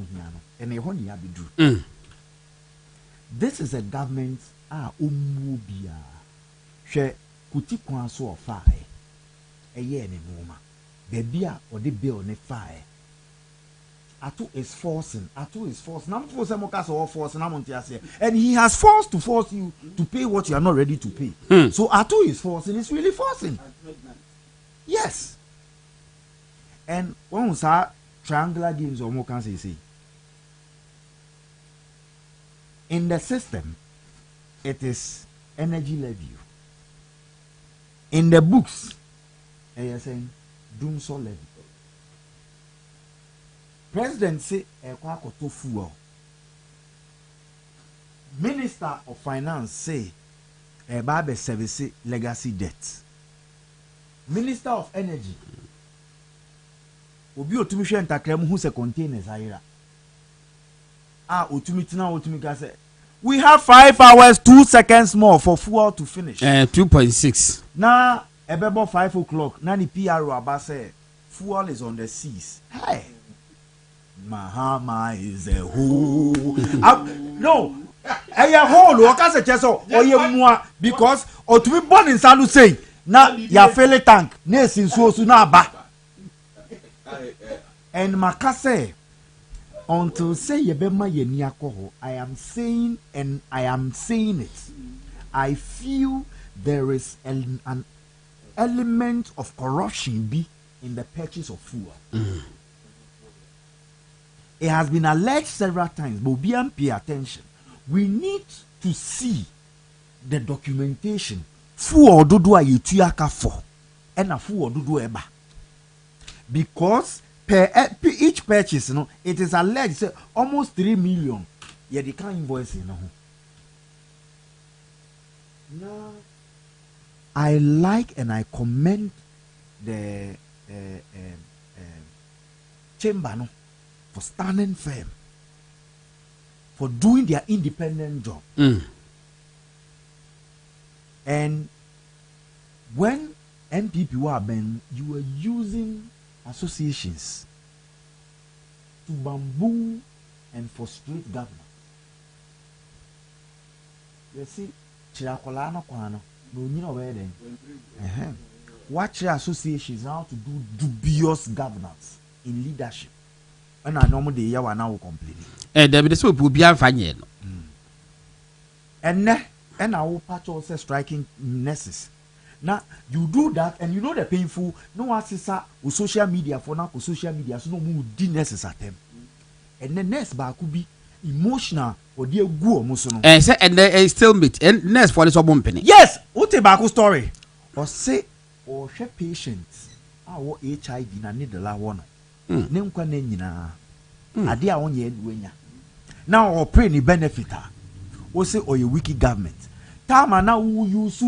and e ho ya be do. This is a government omu bia. Hwe kuti kwan so ofa eye ne noma baby a or the bill ne fire Atu is forcing nam for some case or force na monte ase and he has to force you to pay what you are not ready to pay. So Atu is forcing, it's really forcing. Yes. And when we say triangular games or more can say in the system it is energy levy. In the books you're saying doom so levy. President say fuel. Minister of Finance say Babe service legacy debt. Minister of Energy. Obi otumi hwe ntakrem hu se containers ayira. Otumi tina otumi ka say we have 5 hours 2 seconds more for fuel to finish. 2.6. Na ebebo 5 o'clock. Na the PRO aba say fuel is on the seas. Hey. Mahama is a who. No. Eya hole o ka se cheso oye mua because otumi born in Salu say na ya fele tank na esinsuo su na aba. And makase until say yebema yeni akoho, I am saying and I am saying it. I feel there is an element of corruption be in the purchase of fuel. It has been alleged several times, but we pay attention. We need to see the documentation. Fuel dodo ayetu aka for, and a fuel dodo eba. Because each purchase, you know, it is alleged almost 3 million. Yeah, they can't invoice, you know. Now, I like and I commend the chamber no, for standing firm, for doing their independent job. And when MPP were banned, you were using associations to bamboo and frustrate government. You see, Chirakolano Kwano, no, you know where then. Watch your associations how to do dubious governance in leadership. And I normally the year now complaining. There be so will be a fine. And our patch also striking nurses. Now you do that, and you know the painful. No one says with social media for now. Social media so no more di nurses at them, and the nurse ba could be emotional or dear go musono. And they still meet and nurse for this company. Yes, what about story? Or say or share patients. Our HIV na need the la one. Name kwa nenina. Ade a onye eduenya. Now or pray ni benefita. Or say or your wicked government. Tama na who use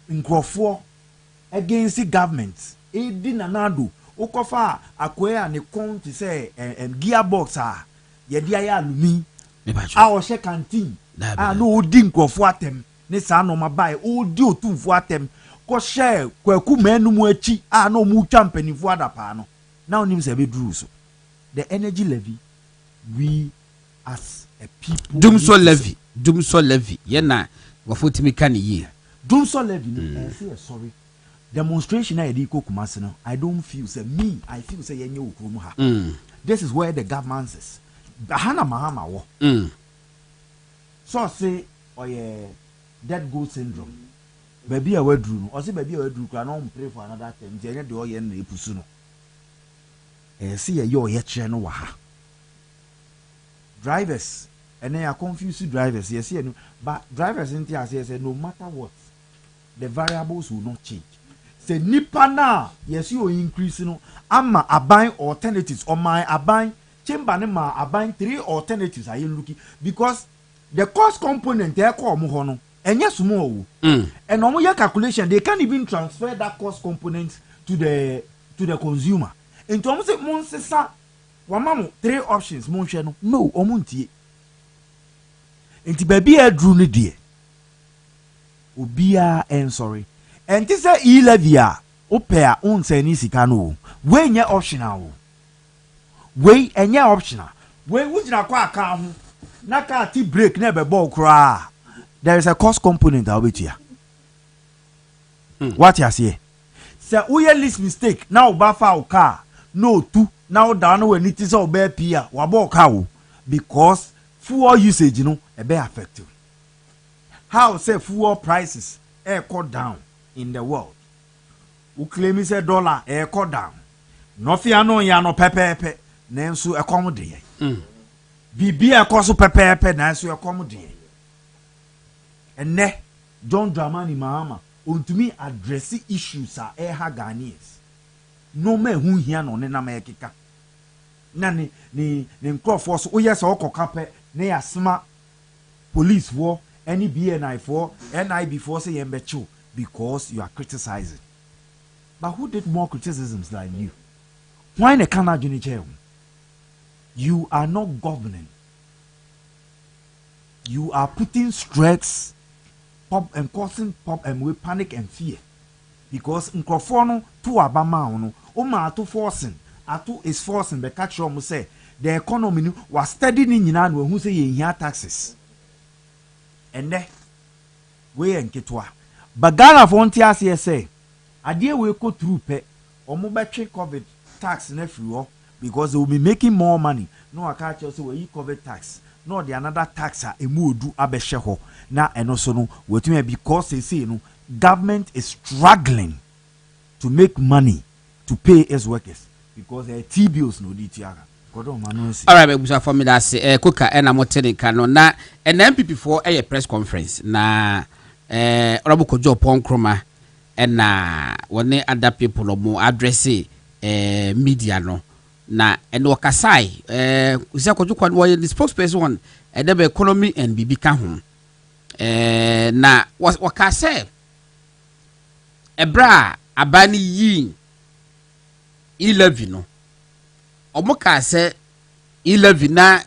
nkrofo against the government edi nanado ukofa akwea ne kon ti say gearbox ye dia ya alumi o she canteen no odi nkrofo atem ne sa no mabai odi otumfo atem ko share kwaku manu mu achi no mu champanifo adapa no now nim say be duru so the energy levy we as a people dumso levy ye na wafotimi kan ye Dumso levy, I say sorry. Demonstration I did Kumasino. I don't feel say me. I feel say you This is where the government says. Bahana Mahama wo. So say dead goat syndrome. Baby a word drew. Or say baby a word drew. Can not pray for another time. Jenny do yen repusuno. See a yo yet channel waha. Drivers. And they are confused drivers. Yes, but drivers in here say no matter what. The variables will not change. Say nipa na yes you increase no ama abine alternatives or my abine chamber ne ma abine 3 alternatives are you looking because the cost component they call mo no enye small and omo your calculation they can't even transfer that cost component to the consumer into omo say mon sesa wa mamu 3 options mon hwe no omo ntie enti baby e drew ne die Obia and sorry. And this is e-levy opea unse ni sika no. We nye optional. We enye optional. We wujina kwa aka ho. Na ka ti break na be ball kra. There is a cost component about here. What you say? Say uye list mistake na oba fa o car. No two. Now down we need to so be pia. Wa ball car because fuel usage no e be affected. How say fuel prices cut down in the world? Who claim is $1 cut down? No fear no ya no pepe nanso accommodate. Bibi akoso pepe nanso accommodate. And ne John Dramani Mahama untumi address issues ha Ghanaians. No me hu hia no ne na mekeka. Na ni nkrofo so oyesa okokape ne yasma police war any BNI for NIB for say yembecho because you are criticizing. But who did more criticisms than you? Why in a Canada you are not governing. You are putting stress, pop and causing pop and with panic and fear. Because Nkrofono to Abama no, Oma to forcing, Atu is forcing the catch on say the economy was steady in Yinan who say ye hear taxes. And there we and Kitwa. But Ghana for say, I dear we go through pay or mobile COVID tax in every because they will be making more money. No, I can't just say we COVID tax. No, the another tax a do abesheho. Now and also no, what me because they say no government is struggling to make money to pay its workers because their T bills no DTR. All right, Busa for me that say Kuka and Amotenica no na an MPP4 a press conference na Honorable Kojo Ponkroma and na one other people no more address media no na and wakasai Usa Kojo the spokesperson one and the economy and bibi ka ho na wakase ebra abani yi 11 no omoka say 11 na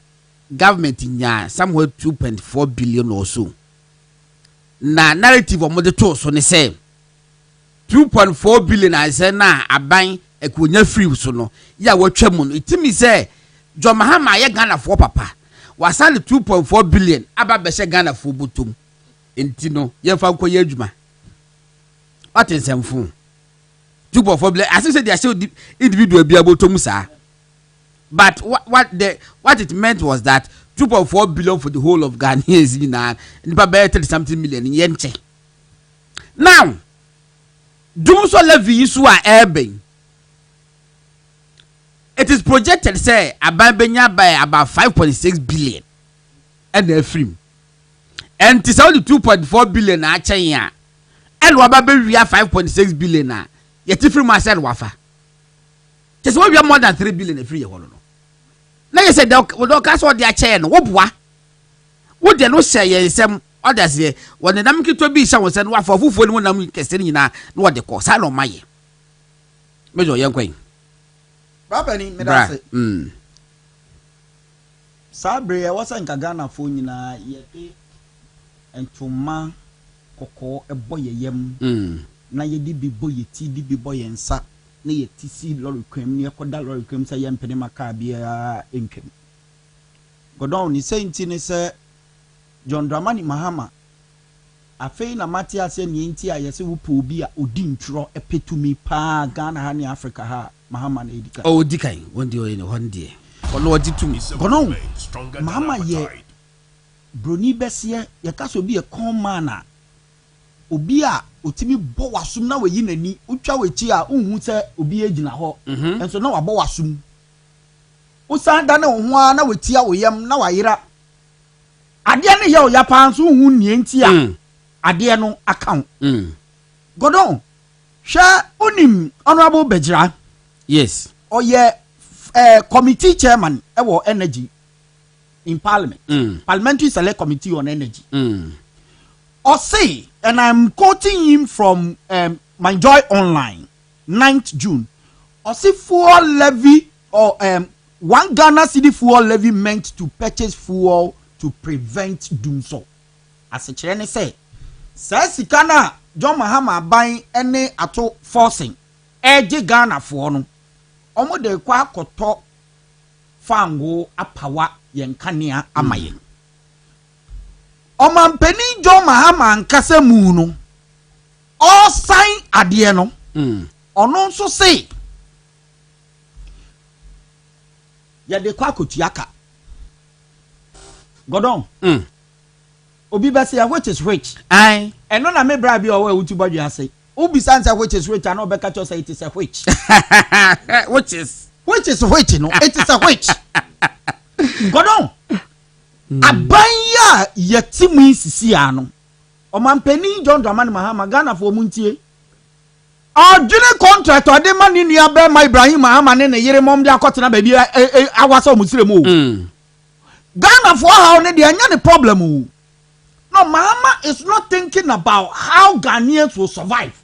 government nya somewhere 2.4 billion or so na narrative omode to so ne say 2.4 billion I say na aban ekonya free so no ya watwam no itimi say John Mahama ye Ghana for papa wasale 2.4 billion aba be she Ghana for botom enti no ye fa nkoye adwuma what is semfun 2.4 billion as say they are individual bi abotom sa. But what it meant was that 2.4 billion for the whole of Ghanaians in about 30-something million in yenche. Now, do so levy issue are airbing. It is projected say ababenya by about 5.6 billion and the free. And it's only 2.4 billion a chanya. And wababe we have 5.6 billion na. Yet free myself wafa. Just what we have more than 3 billion a free holo. Na you said we don't cast what they are chain. What boy? What they no say some others here. When the name to be someone said what for who for one name casting na what they call salon my. Major young queen. Babani me da say. Sabre was in Ghana for nyina ye entoma koko ebo yem. Na ye di bi boy ti di bi boy ensa. Na ye tisi lorry kwem ne koda lorry kwem say ye mpene maka bia enkwem godon ni say nti ne say John Dramani Mahama afei na mate ase ne nti a ye se wupo obi a odi ntro epetumi pa Ghana ha ne Africa ha Mahama na edika dikai wondi o ne honde ono odi tumi godon Mahama ye broni bese ye kaso bi e common obi a otimi bo wasum na we yi nani utwa wechi a unhu se obi agina ho enso na wabo wasum usanda na ho a na weti a woyam na wayira ade ne ye oya pa nso unhu nie nti a ade no account godon sha onim honorable Bejira yes oye committee chairman ewo energy in parliament parliamentary select committee on energy or say, and I'm quoting him from My Joy Online, 9th June. Or say fuel levy or 1 Ghana city fuel levy meant to purchase fuel to prevent doom so. As a chairman say, says Sikana John Mahama buying any ato forcing edge Ghana for no. Omo de kwa koto fango apawa yenkania amaye. Omampeni John Mahama nkase mu no all sign ade no ono nso say ya de kwa kotuaka godon obi be say which is rich ai eno na me bra bi o wa utu bodwe ase obi sansa which is rich and obeka cho say it is a which which is no it is a which godon abanya yetimu sisi ano omampeni John Dramani Mahama Ghana for muntie odwene contract ode mani nua be ma Ibrahim Mahama ne yire mom de akotena ba bi awasa omusire mu Ghana for ha ne de anya ne problem o No, Mahama is not thinking about how Ghanaians will survive.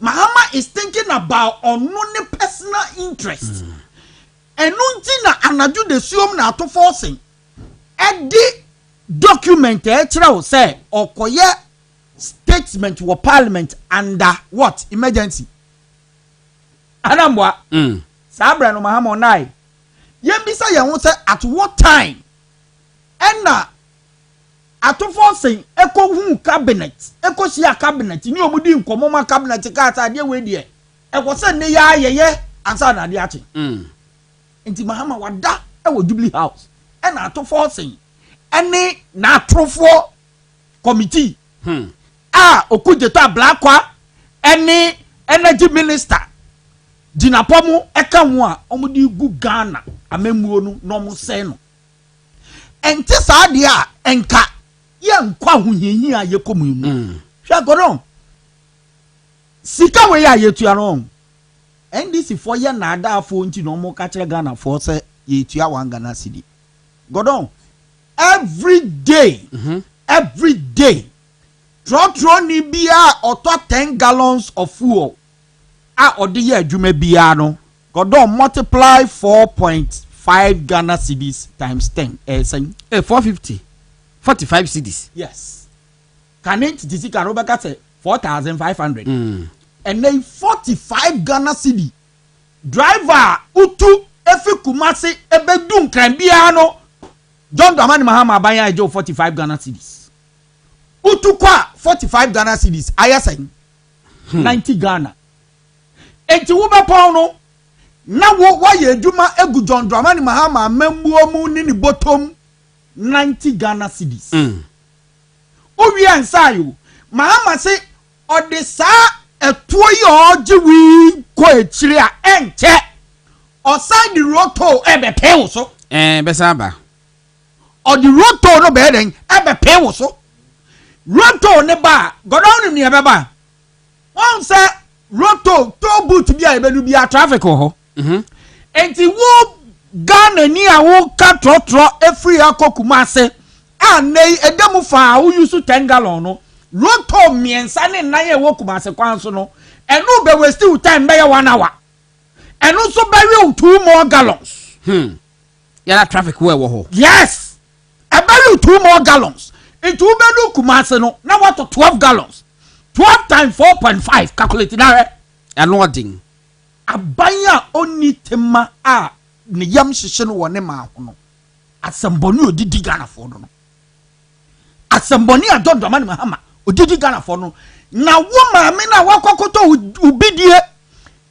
Mahama is thinking about on personal interest. And na anaju de suom na to forcing. Edi document say okoye statement for parliament under what? Emergency. Anambwa. Sabra no Mahama onai. Yembisa ye won say at what time? Enna atofo sen eko hu cabinet eko sia cabinet ni omudi nkomo ma cabinet ka ata de we de eko se ne ya yeye ansa na de ache enti Mahama wada e wo Jubilee House e na atofo sen ene na atofo committee okujeta blackwa ene energy minister dinapomu e ka ho a omudi gu Ghana amemuo no no mo se no enti sa de a enka yan kwa hunyenyi a yekomu mu hwa goron sika we ya yetua no NDC for ye na ada afo nti no mo ka kire Ghana for se yetua wan Ghana cedi goron every day trotro ni bia oto 10 gallons of fuel a ode ye adwuma bia no goron multiply 4.5 Ghana cedis times 10 450 45 cedis. Yes. Can it DC can Robert say 4,500. And then 45 Ghana cedi. Driver utu efi Kumasi ebedun krembiano. John Dramani Mahama baya ejo 45 Ghana cedis. Utu kwa 45 Ghana cedis. Aya saying 90 Ghana. Enti ube pono na wo ye juma egu John Dramani Mahama membuo mu ni bottom 90 Ghana cedis. Owi ansayo Mahama say odesa etuo ye ojiwi ko echire a enche osan di roto ebe pewo so besa ba o di roto no be den ebe pewo so roto ne ba godon ni ebe ba won say roto to boot bia ebe nu bia traffic ho enti wo Ghana ni a wo ka trotro efri akokumase anei edemu fa wo use 10 gallon no roto miensa ne nan e wo kumase kwan so no enu be waste time be 1 hour enu so be we 2 more gallons ya traffic we wo ho yes e be 2 more gallons itu be no kumase no na what 12 gallons 12 times 4.5 calculate na anoading abanya oni tema a ne yam hyehye no wone ma ho no asamboni odidi Ghana fo no asamboni adodoma Mahama odidi Ghana fo no na wo ma me na wakokoto ubidie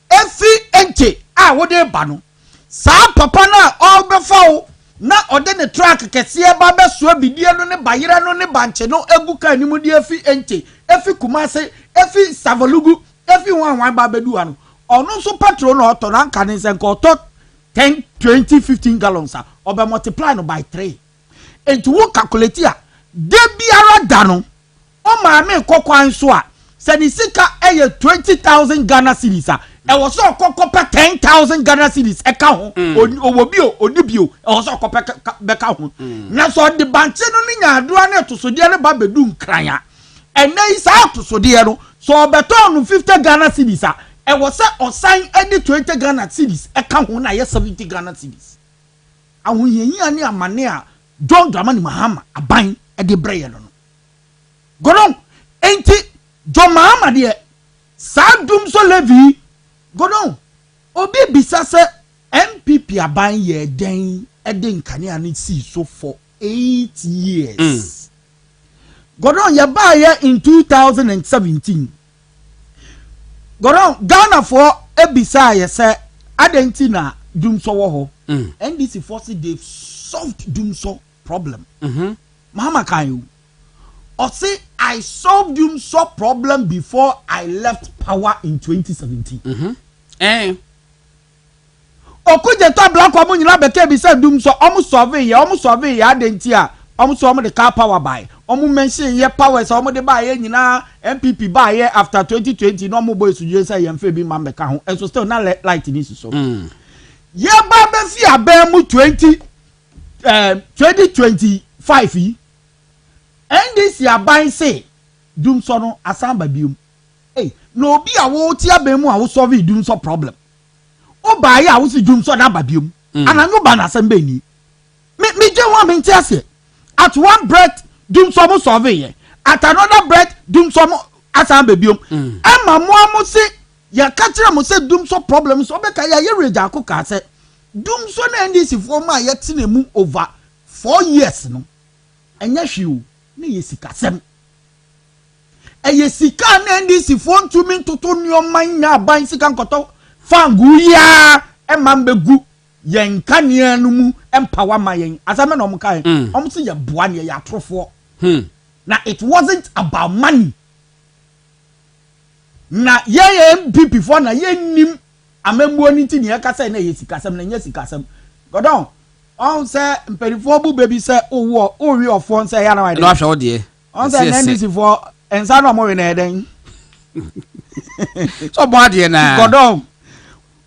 efi enche a wode ba no sa papa na obefa wo na ode ne track kese ba beso abidie no ne bayira no ne banche no egu ka ni mu die efi enche efi Kumase efi Savalugu efi wan ba bedu ano ono so petrol no oto na nka ne se nka oto 10, 20, 15 gallons or by multiply no by 3. And to work calculate here, de biara dano. O ma me kokwan so a. Se ni sika 20,000 Ghana cedis a. E wo so kokopa 10,000 Ghana cedis e ka ho. Owobio, onibio, e wo so kopa beka ho. Na so de banche no ni nyaadua na to so de ne ba bedu nkran a. And na isa to so de no. So beton no 50 Ghana cedis a. E was osan any 20 Ghana cedis e ka ho na ye 70 Ghana cedis. Ahunyenyi ani amane a John Dramani Mahama aban e de breye no. Gonon enti John Mahama de sadum so levi gonon obi bisa se MPP aban ye den e de nkane ani si so for 8 years. Gonon ye ba ye in 2017. Goron Ghana for ebisa ye say adentina dumso wo ho NDC force they solved dumso problem Mahama kan you or say I solved dumso problem before I left power in 2017 okuje to black wo nyina beke bi say dumso omu survey ya adentia omu so omu the car power buy omu mention ye powers omu de buy ye nyina MPP buy ye after 2020 no omu boy suje say yemfe bi ma meka ho and so still na light ni so ye ba be fi abem 2025 NDC aban say dum so no asamba biom no obi a wo ti abemu a wo solve dum so problem o ba ya wo si dum so na ba biom ananyo ba na asamba ni me je wa me ntiase at one breath dum so mo solve ye at another breath dum so mo asamba biom ama mo amo se ya ka kire mo se dum so problem so be ka ya ye reja akoka se dum so na NDC for ma ye tene mu over 4 years no enya hwiu na ye sikasem eye sika na NDC for ntumi ntoto nneoman nya ban sika nkoto fangu ya emambegu yen kanea no mu empower ma yen asame na omka yen omse ye boa ne ye atrofo na it wasn't about money na ye MP for na ye nim amembo ni ti ne ye kasa na ye sikasem na nya sikasem godon on say mperifo bu baby say owo ori ofo say ya na why no ahwe wo de on say NDC for ensa no mo we na eden so bo ade na godon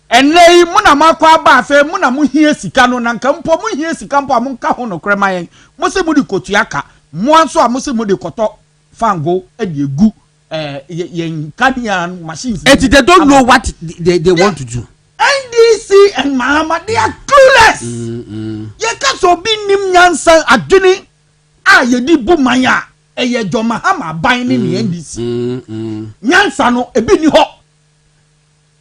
enei mu na makwa ba afa mu na mu hie sika no na nka mpo mu hie sika mpo am nka ho no krema yen mo se mu di kotuaka mo anso a mo se mu di koto fango e di egu yen kania machines they don't know what they want to do. NDC and Mahama, they are clueless. Ye ka so bi nim nyansa adwene a ye di bu manya e ye jo Mahama ban ni NDC. Nyansa no ebi ni ho.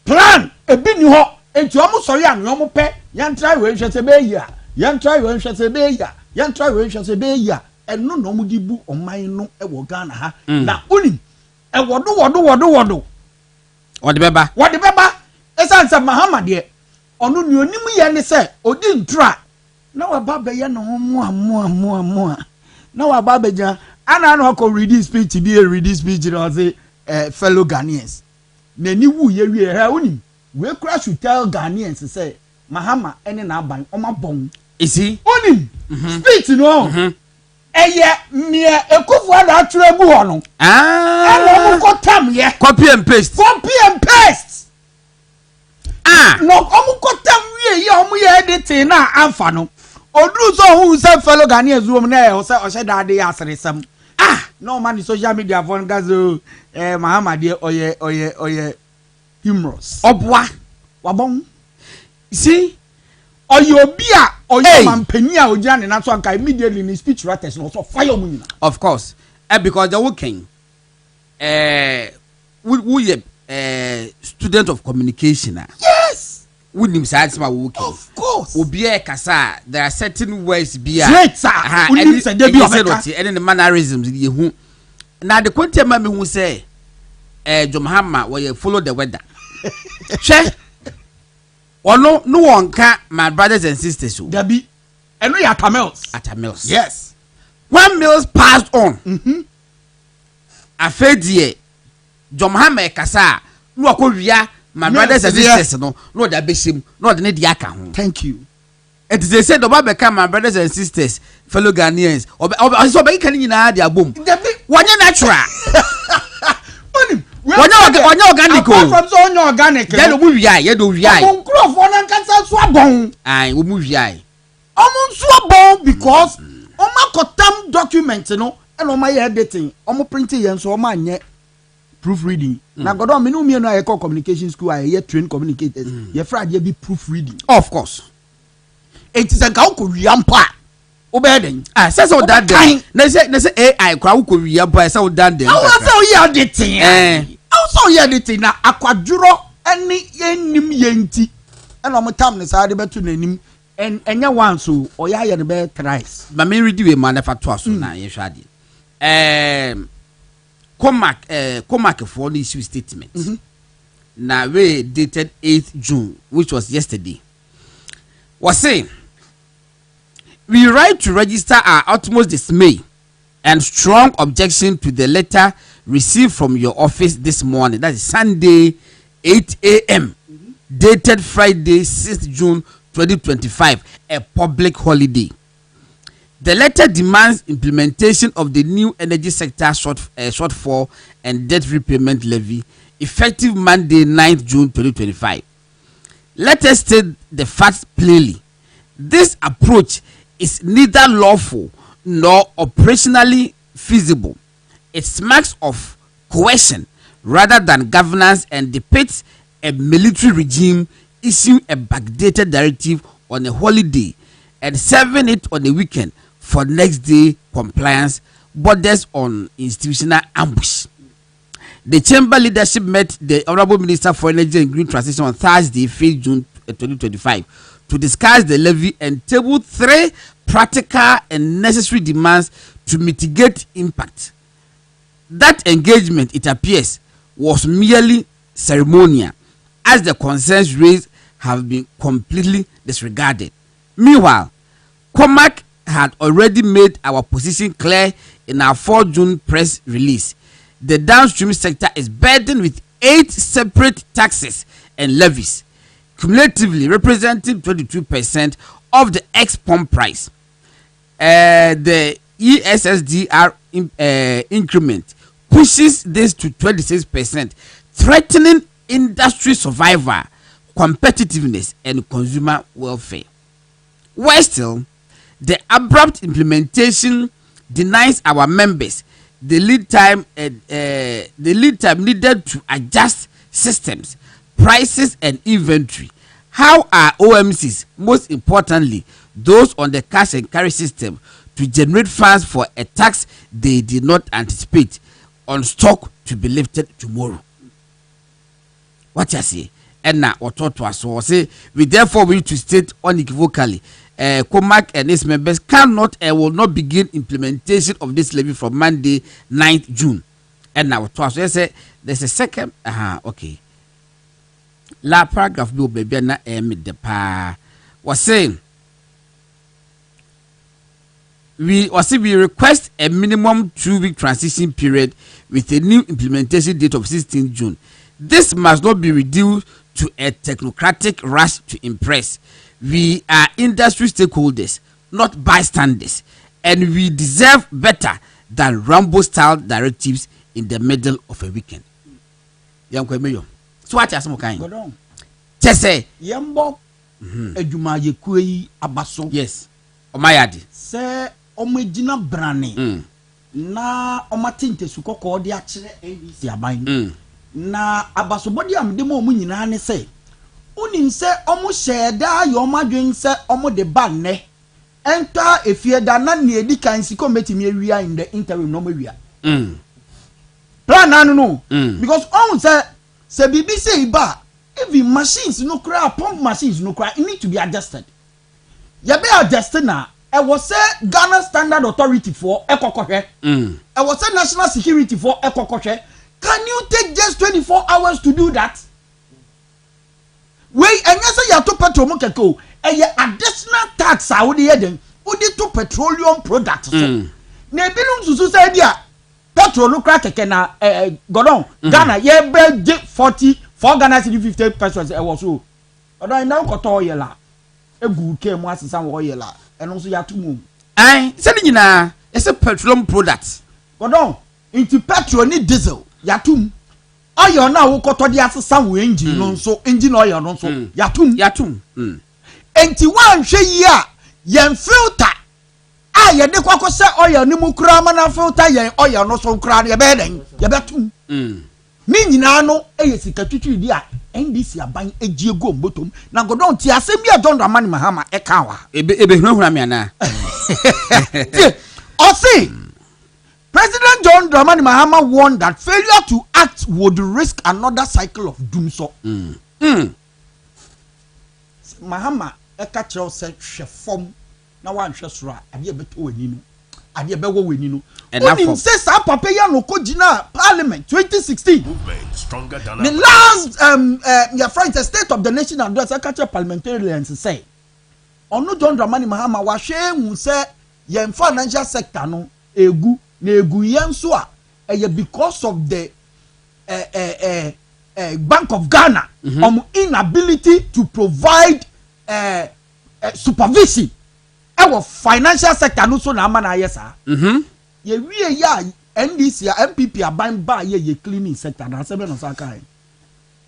Plan ebi ni ho. Enti omo sori an omo pe, yan try we hwese be ya. Yan try we hwese be ya. Yan try we hwese be ya. Eno no mo di bu oman no e wo Ghana ha. Na unim e wodo. What the beba? Esansa Mahama de onu ni onimu ye ne se odi ntra na wa baba ye no mo na wa baba ja ana no ko read this speech no say fellow Ghanaians na ni wu ye wie ha onim we crash to tell Ghanaians say Mahama ene na ban o ma bon isi onim speech no eye me ekofo na atrebu ho no ana mo ko tam ye copy and paste no omukotam wie ye omu ye editing na amfa no oduru so hu se fellow Ghanaians wo na o se o she dade aseresem no man social media for gazo Mahama de oye humorous obwa wabon see oye obi a oye mampani a ogira ne na so anka immediately in speech writers no so fire mu nyina of course because the working we student of communication. Yes. We nim science ma working. Of course. Obi e kasa there are certain words be great sir. We nim say dey be obeka. And the mannerisms ye hu. Na the content ma me hu say Jomhama we follow the weather. Che. Ono no wonka my brothers and sisters. Dabi. Eno ya Tamils. Yes. When meals passed on. Afedie Jomhama kasa no akowia my brothers and sisters no da beshim no de ne dia aka ho. Thank you. It is they said the Bible come my brothers and sisters fellow Ghanaians so be kan nyina dia bom wonye natural wonye organic from so onye organic ye do mu wiai ye do wiai onkrofo na nkansa so abon ai wo mu wiai omo so abon because omo kotam document no and omo ye editing omo printing yen so omo anye proofreading na godo me no me no aye communication school aye train communicators ye frade be proofreading of course it is a ka ko wiampa obeden say so that day na say AI kwa ko wiampa say so that day how say o ye editing how so ye editing na akwaduro ani yenim yenti and omo tam ne sa de betu nanim enya one so o ya ye ne be thrice ma me read we ma na fatwa so na ye hwade Comac for the issue statement. Now we dated 8th June, which was yesterday. Was saying, we write to register our utmost dismay and strong objection to the letter received from your office this morning. That is Sunday, 8 a.m. Dated Friday, 6th June 2025, a public holiday. The letter demands implementation of the new energy sector shortfall and debt repayment levy effective Monday, 9th June 2025. Let us state the facts plainly. This approach is neither lawful nor operationally feasible. It smacks of coercion rather than governance and depicts a military regime issuing a backdated directive on a holiday and serving it on a weekend for next day compliance borders on institutional ambush. The chamber leadership met the Honorable Minister for Energy and Green Transition on Thursday, 5th June 2025, to discuss the levy and table 3 practical and necessary demands to mitigate impact. That engagement, it appears, was merely ceremonial, as the concerns raised have been completely disregarded. Meanwhile, COMAC had already made our position clear in our 4 June press release. The downstream sector is burdened with 8 separate taxes and levies, cumulatively representing 22% of the ex-pump price. The ESSDR increment pushes this to 26%, threatening industry survival, competitiveness, and consumer welfare. Worse still, the abrupt implementation denies our members the lead time needed to adjust systems, prices, and inventory. How are OMCs, most importantly those on the cash and carry system, to generate funds for a tax they did not anticipate on stock to be lifted tomorrow? What you say? And now, or to us, so say we therefore wish to state unequivocally, COMAC and its members cannot and will not begin implementation of this levy from Monday, 9th June. And now, to us, say there's a second. Okay. La paragraph bill baby na mid the pa was saying we request a minimum 2-week transition period with a new implementation date of 16th June. This must not be reduced to a technocratic rush to impress. We are industry stakeholders, not bystanders, and we deserve better than Rambo-style directives in the middle of a weekend. So what are kind? Chese Yambo Ejuma Yekui Abaso. Yes. Omayadi. Se omejina brane. Na omatinte sukoko di achire ABC aban. Na abaso body am demo mu nyina ne se. Unim se omo sheda yo madwen se omo de bag ne. Enter efie da na ne edi kan siko metimi awia in the interim no mawia. Plan nanu no. Because on se bibi say ba even machines no cry, pump machines no cry, it need to be adjusted. You be adjusted now. I was say Ghana Standard Authority for Ekokoshe. I was say National Security for Ekokoshe. Can you take just 24 hours to do that? Wait, and yes, you have to petrol mokeko. And your additional tax I would hear them. Would it to petroleum products? Nebelum Susu said, yeah, petrol no crack na Godon Ghana, yeah, bread 44 Ghana city 50 pesos. I was so. But I now got all yella. A good came once and some oil, and also you have to move. I said, you know, it's a petroleum product. Godon into petrol need diesel. Yatum. Oil now got all the answer some engine, no so engine oil, no so Yatum. Enti one she ya yen filter. Ah, ye de kwako se oil ni mu kura ma na filter yen oil no so kura ye be den ye betum. Ni nyina no eye sika twitwi di a NDC aban egie go mbotom na godon ti asem bia John Dramani Mahama e ka wa ebe hurahura me ana. Osi President John Dramani Mahama warned that failure to act would risk another cycle of doom so. Mahama eka chiro se hwe fom na wan hwe soro ade beto wani no ade bewo wani no onim se sa papa ya no ko gina parliament 2016 stronger than the last your friend the state of the nation address eka parliamentarians say ono John Dramani Mahama wa hwe hu se yen financial sector no egu na egu yen so a because of the Bank of Ghana inability to provide supervision our financial sector no so na ama na yesa ye wie ya NDC MPP aban ba ye cleaning sector na sebe no sakai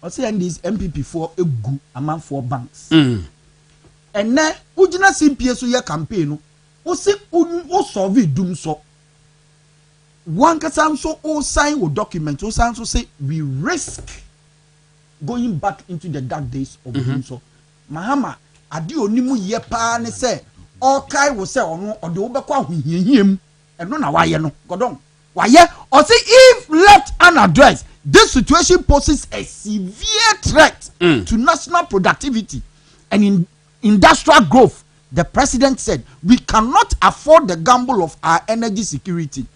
o say NDC MPP for egu aman for banks enne ugina CPA so ye campaign no o say o solve dum so one can so all sign or document or sign so say we risk going back into the dark days of so Mahama adi onimu ye pa ne say all kai will say or the obekwa him and no na why no godon why or say if left unaddressed this situation poses a severe threat to national productivity and in industrial growth. The president said we cannot afford the gamble of our energy security.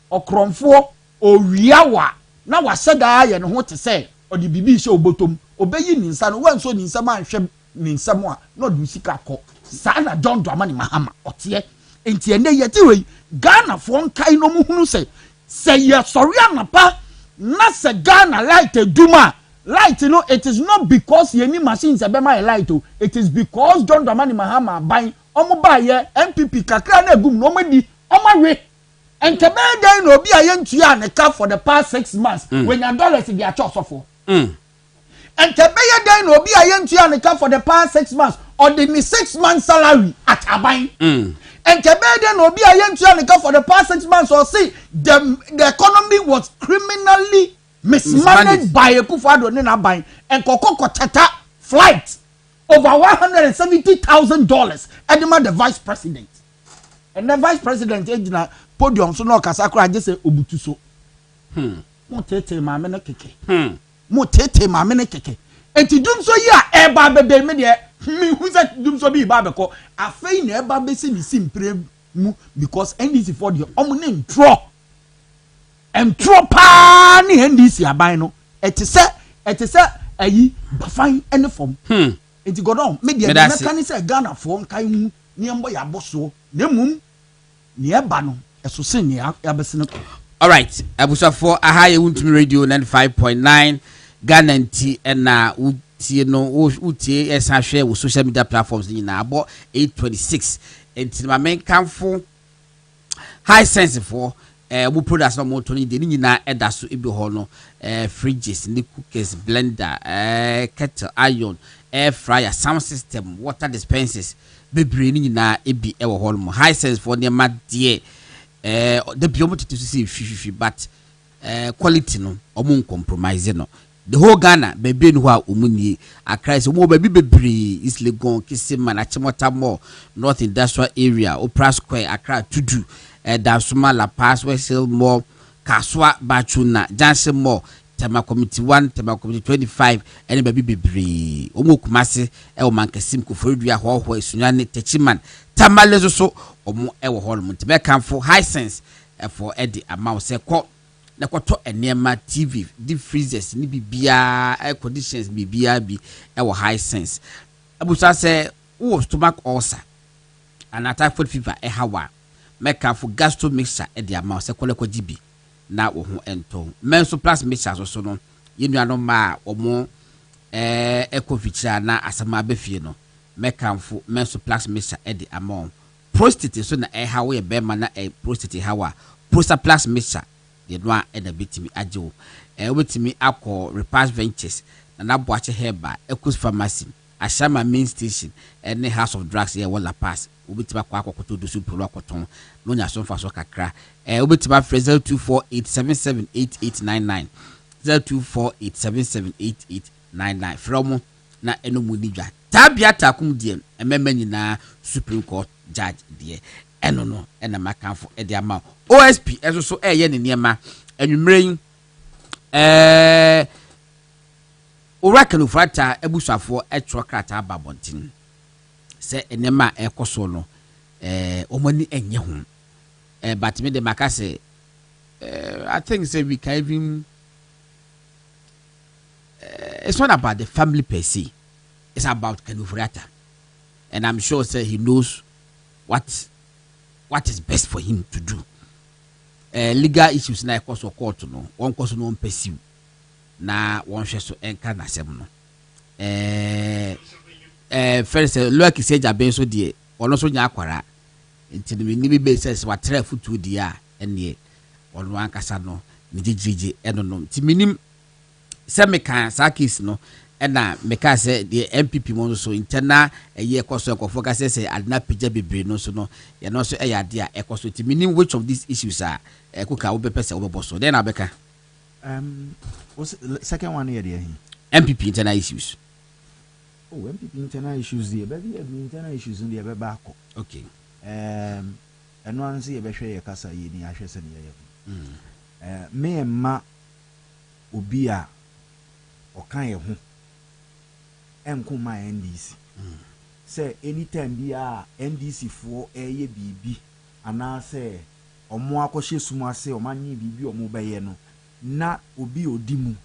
Okromfo oriawa na wa said aye no ho te say or the bibi show bottom obeyi ninsa no wan so ninsa ma hwem ninsa mo a no do sika ko sa na John Dramani Mahama otie enti ene yeti we Ghana fo nkai no mu hunu say ye sorry anapa na se Ghana light eduma light no it is not because any machines e be my light o it is because John Dramani Mahama buy omo buy ye MPP kakra na egum no madi omo we enkebe den no obi ayentua ne ka for the past 6 months when your dollars dey a chop for enkebe den no obi ayentua ne ka for the past 6 months or the 6 months salary at aban enkebe den no obi ayentua ne ka for the past 6 months or see the economy was criminally mismanaged by Akufo-Addo ne na ban and kokoko tata flight over $170,000 edema the vice president and the vice president ejina podium so no kasakura je say obutu so mo tete ma me ne keke mo tete ma me ne keke enti dum so yi a eba bebe me de me hu say dum so bi ba be ko afei na eba be si ni simpre mu because NDC for the omo ne ntro pa ni NDC aban no etise ayi bafan ene form enti godon me de me kan say Ghana for nkai hu ni embo ya boso na mum ni eba no eso se ni abesene ko. All right, abusafo ahaye wuntumi radio 95.9 Ghana nti na utie no utie esa hwe wo social media platforms ni na abo 826 enti ma men kanfo high sense for we products no more Tony de nyina eda so ebi ho no fridges ni cookers blender kettle iron air fryer sound system water dispensers bebre ni nyina ebi e wo ho no high sense for ne ma de the biomo to see fifi but quality no omo compromise no the whole Ghana bebe no a omunie Accra so mo baby bebre is Legon Kisima Achimota Mall North Industrial Area Opera Square Accra Tudu Dansuma La Paz West Hill Mall Kaswa Bachuna Jansen Mall Tema Committee 1 Tema Committee 25 and baby bebre omo Kumase e o mankesim Kofodua ho esunyane Techiman Tamalezo so omo e wo hol munte be kanfo high sense for Eddie amount say ko na kwato enema TV deep freezers ni bibia air conditions bibia bi e wo high sense abusa say wo stomach ulcer and typhoid fever e hawa make kanfo gastro mixture Eddie amount say ko GB na wo ho ento menso plus mixture so no yenu ano ma omo eco feature na asama befie no make kanfo menso plus mixture Eddie amount prostate so na hawa ye be na prostate hawa prostate plus mixture the no e na betimi ajo obetimi akọ Repast Ventures na naboache herba Ecos Pharmacy Ashama main station any House of Drugs here wala pass obetimi akọ do super akoton no nya so fa so kakra obetimi frezel 248778899 0248778899 from na enomu nidwa tabia takum diem emema nyina Supreme Court judge die eno no ena makanfo e dia ma OSP eso so eye ne niema anwumren orakano frata ebusafo etro krata babontin se enema ekoso no omani enye ho but me de makase I think say we can even it's not about the family per se, it's about Kanufrata, and I'm sure say he knows what is best for him to do. Legal issues na cause of court no one cause no pursue na one share so enka na sem no first look say jaben so die ono so nya akwara ntini ni bi be says what try futu dia ene ono ankasa no ni jijiji eno no ntiminim se me kan sa case no ɛna meka sɛ the MPP mo so internal ɛyɛ ɛkɔso ɛkɔfo ka sɛ adena pagya bebree no so no yɛ no so ɛyɛ ade a ɛkɔso ti meaning which of these issues are ɛkoka wo bɛpɛ sɛ wo bɛbɔ so then na bɛka second one here there MPP internal issues. Oh, MPP internal issues there baby internal issues in there back. Okay. And one see a better kasa ye ni ahwe se ne me ma obi a okan ye ho enko ma NDC say anytime bi NDC for eye bibi ana say omo akɔhye sumu ase omanyi bibi omo bɛyɛ no na obi odimu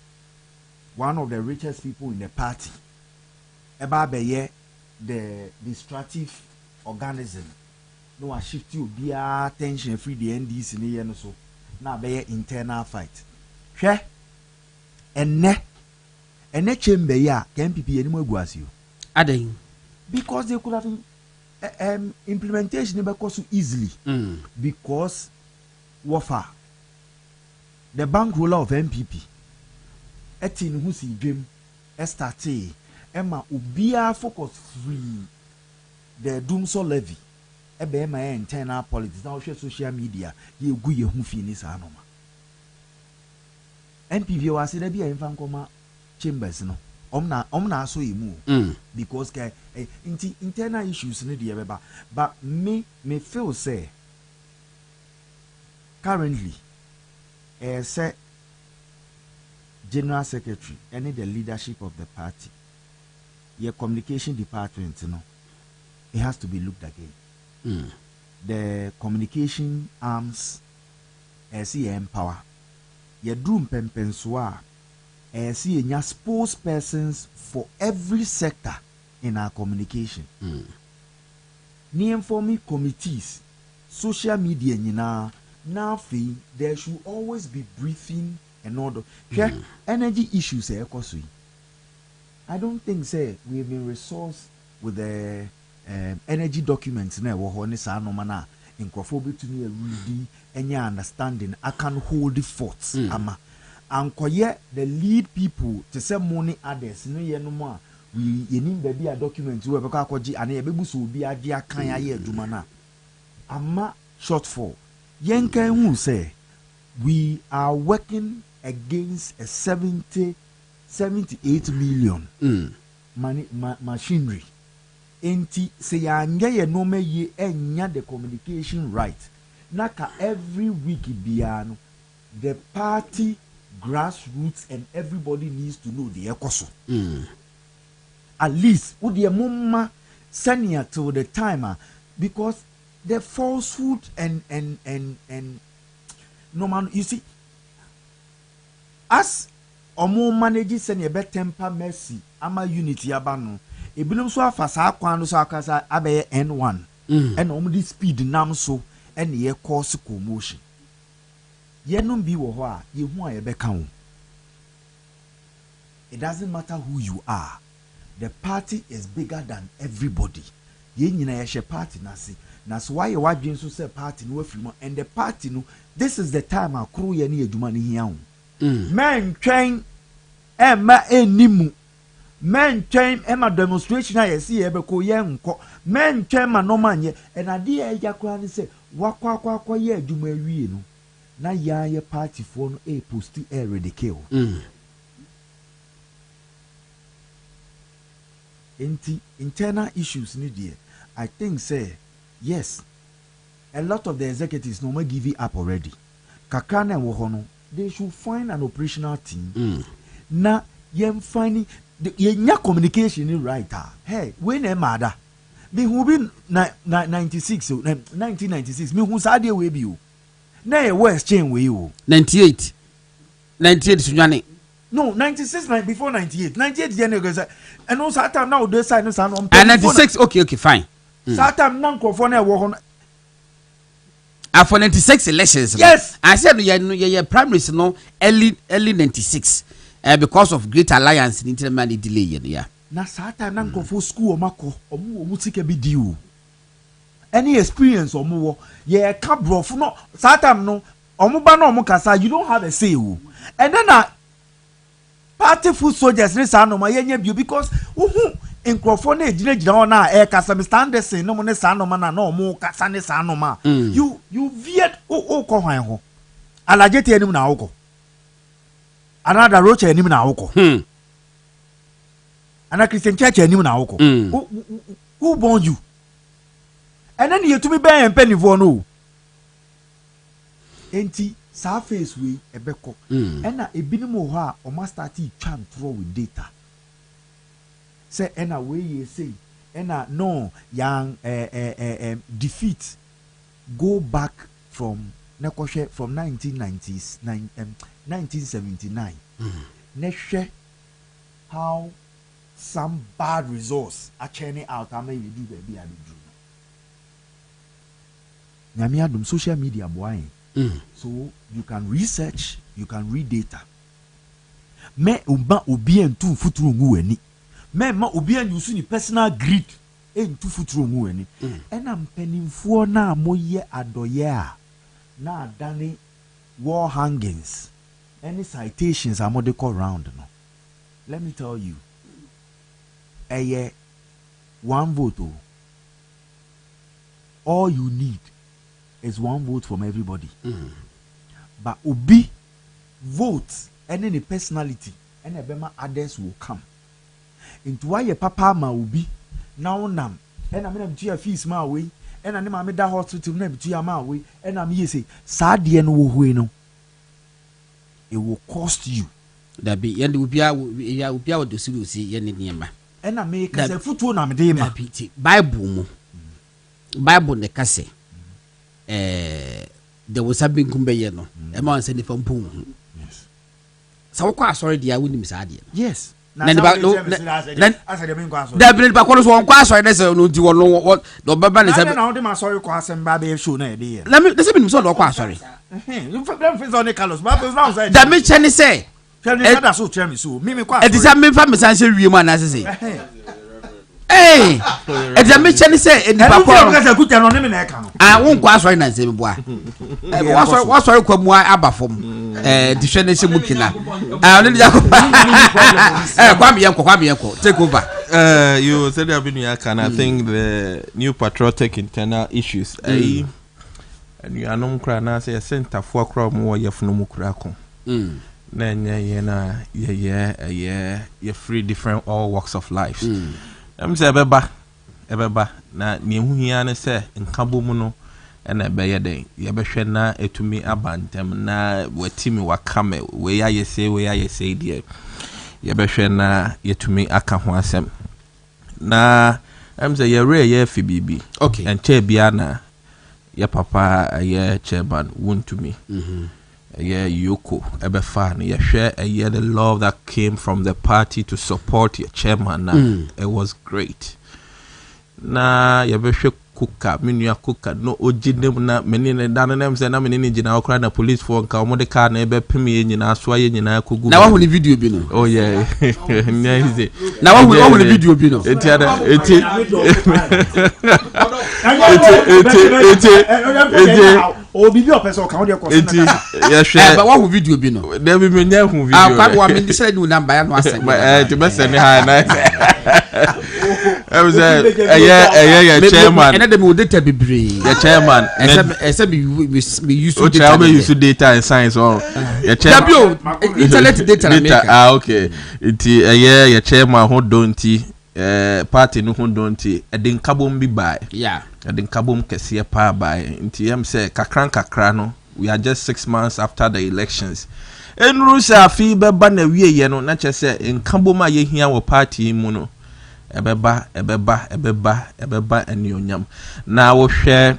one of the richest people in the party eba bɛyɛ the destructive organism no a shift you be attention free the NDC ne ye no so na bɛyɛ internal fight hwɛ ene chamber ya MPP enimu aguasi o Aden because they could have implementation be so easily because wafa the bankroller of MPP etin who si dream starte ema obia focus free the doomsday levy ebe ma internal politics now share social media ye gu ye hu fi ni sa no ma MPP wa se da bia emfa nkoma chambers no omna so emu because internal issues ne de beba but me feel say currently say general secretary and the leadership of the party your communication department it has to be looked again. The communication arms see empower your drum pempenswa see spokespersons for every sector in our communication. Near informing committees, social media, now there should always be briefing and order. Energy issues, I don't think we have been resourced with the energy documents now. In Crawford to me ready any understanding. I can hold the forts. And the lead people to send money others no more. We need baby a document we because and a baby so be a dear kanya ye dumana. Ama shortfall. Yenka who say we are working against a 78 million money machinery. Enti say ye no me ye enya the communication right. Naka every week biano the party grassroots and everybody needs to know the ekoso. At least would the mumma senior till the timer because the falsehood and no man you see as omo manage senior be temper mercy ama unity abano ebilum so afasa akwan no so akasa abeye N1 and omo di speed nam so and ye cause commotion. Yenum bi wo ho a ye hu a ye beka wo. It doesn't matter who you are. The party is bigger than everybody. Ye nyina ye she party na se. Na so why ye wadwen so say party no afiri and the party no this is the time akro ye ne adwuma ne hia wo. Men twen emma enimu. Men twen emma demonstration a ye see ye be ko ye nko. Men twen ma no manye and ade ye yakra ne say wakwa ye adwuma awie no. Na ya ye party for no a post a ridicule. Internal issues need there. I think say yes. A lot of the executives no more give it up already. Kakana and Wohono, they should find an operational team. Na yem finding the communication writer. Hey, when a mother. Me who been 96 1996 me who said we be you. Na ye West chain we you 98 Sunyani. No 96 before 98 98 and no that time now they sign no 96 okay fine. That time nan crofo na wo ho for 96 elections. Yes. I said your primaries no early 96 because of Great Alliance in intermediate delay yeah. Na that time nan crofo school omako omu tike bi di o. Any experience omu ye ka brofo no that time no omu ba na omu kasa you don't have a say o. And then party foot soldiers ne saa noma yenye bio because wohu nkrofo na ejina ona e kasa Mr. Anderson no mo ne saa noma na omo kasa ne saa noma you veered o ko hwan ho alagete anim na awoko another roach anim na awoko ana Christian church anim na awoko who born you and then you to be buy and penny for no enti surface we ebeko ena ebinim ho a o ma start twan throw with data say ena we ye say ena no young defeat go back from nekoshe from 1979 neshe how some bad results are churning out am you do baby I do nyame adum social media boy. So you can research, you can read data. Me uba obi entu futuru ngu eni. Me ma obi en use ni personal greed entu futuru ngu eni. Ena mpenimfuo na moye adoye a na adane war hangings. Any citations amode call round no. Let me tell you. One vote. All you need is one vote from everybody. But Obi vote and any personality and ebema others will come. Into why your papa ma Obi now nam and I'm going to fees my way and I'm going to hospital never to my way and I'm here say Sadian no it will cost you. That be yen will be out the see yen niema. And I make a foot on me Bible ne kase. There was something kumbeyeno. A man said from Poom. Yes. So, of course, sorry, dear, wouldn't miss idea. Yes. Then about no, then there been back on one class, I don't know what the Baba is. I don't know, sorry, class and Baby shoe. Let me listen to so class, sorry. You for them on the colors, but that makes any say. That's so tell me so. Mimi, it is a me family, you man, as I say. Hey, it's a mission say in the good on him in I won't pass right now, boy. What's all come why Abba from Journalistic Mukina? Take over. You said I've been here, and I think the new patriotic internal issues. And you are no crying, say a center for crowd more, you have no mukrako. Then, you're free different all walks of life. I'm say ebeba na nehu hia ne se nkabo mu no na ebeye den ye behwe na etumi abantem na watimi wakame we ayese die ye behwe na yetumi aka ho asem na I'm say ye fi bibi okay and che bia na ye papa ye chairman wontumi yeah, Yoko Ebefa, ye share the love that came from the party to support your chairman. It was great. Na ye be kuka, minu kuka no ojinem na menine dana nem se na menine jina okra na police for nka omo de car na ebe pemi nyina so aye nyina kogu. Na wa hu ni video bi no. Oh yeah. Na wa hu ni video bi no. Eti Obi bi opese o kan de ko so na. Ya hwe. Ba wa hu video bi no. Na bi me nya hu video. Kwa wa me decide no number ya no asem. Ti be se ni ha na. I was chairman. And then we data bibre. The chairman. Except we use data. We use data and science or your chairman. Internet data. Ah okay. It your chairman who don't party no who don't e den kabom bi buy. Yeah. E den kabom kese pa buy. Nti yam say kakra no. We are just 6 months after the elections. Enru sa fi beba na wie ye no na che say nkabom a ye hia wo party mu no. Ebeba enionyam na wo hwe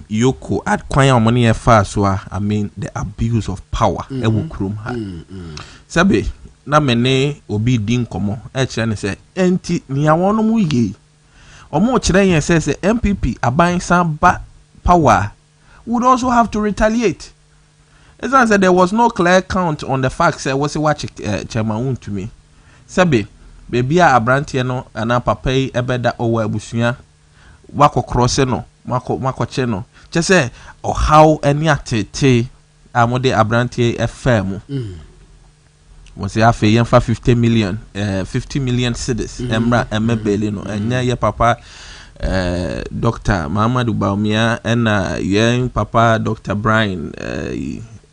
Yoko ad kwan a money e fa so I mean the abuse of power e wo krom ha sabe na mene obi din komo e kire ne se enti nia wono mu ye omo kire yen se MPP aban san ba power would also have to retaliate. As I said, there was no clear count on the facts was watch chairman to me sabe baby a abrantie no ana papa yi ebeda owa abusua wako cross no mako che no che se o how any atete amode abrantie FM mo say afa yen fa 50 million 50 million cedis emra emebele no enya ye papa Dr. Muhammadu Baumia and yen papa Dr. Brian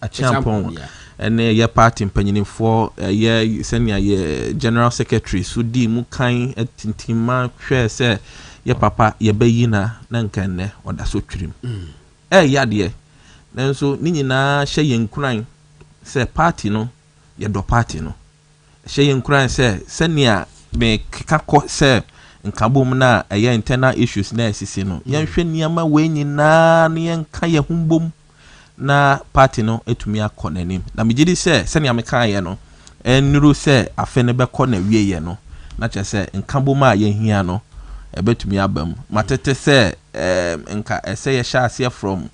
Achiampong and ye party mpanyini for ye senior ye general secretary so di mu kan tintima hwe se ye papa ye bayina na nkanne oda so twirim yade nanso ni nyina hye yen kuran se party no ye do party no hye yen kuran se senior me kekako se nkabom na internal issues na asisi no yen hwe niama we nyina na yen ka ye humbom na party no etumi akọ nanim na megidi se ne ameka ye no enuru se afe ne bekọ na wie ye no na che se nkabom a ye hia no ebetumi abam matete se nka ese ye sha ase from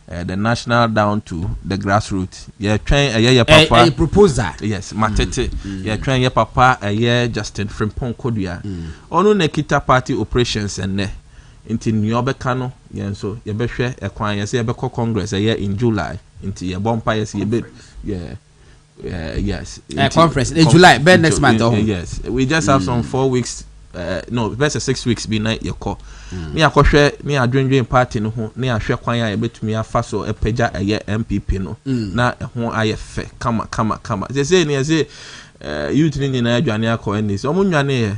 the national down to the grassroots ye twen ye papa a proposal yes matete ye twen ye papa ye Justin Frimpong Kodua onu na kita party operations enne inti nyobeka no yenso ye behwe ekwan ye se ye beko congress ye in July inti ye bompa ye se ye be yes conference in July be next month yes we just have some 4 weeks no best 6 weeks be night ye call me akohwe me adwendwen party no ho ne ahwe kwan ya ye betumi afa so epeja ye MPP no na ho aye fe kama say ne say youth ni na adwane akọ NDC omunwane ye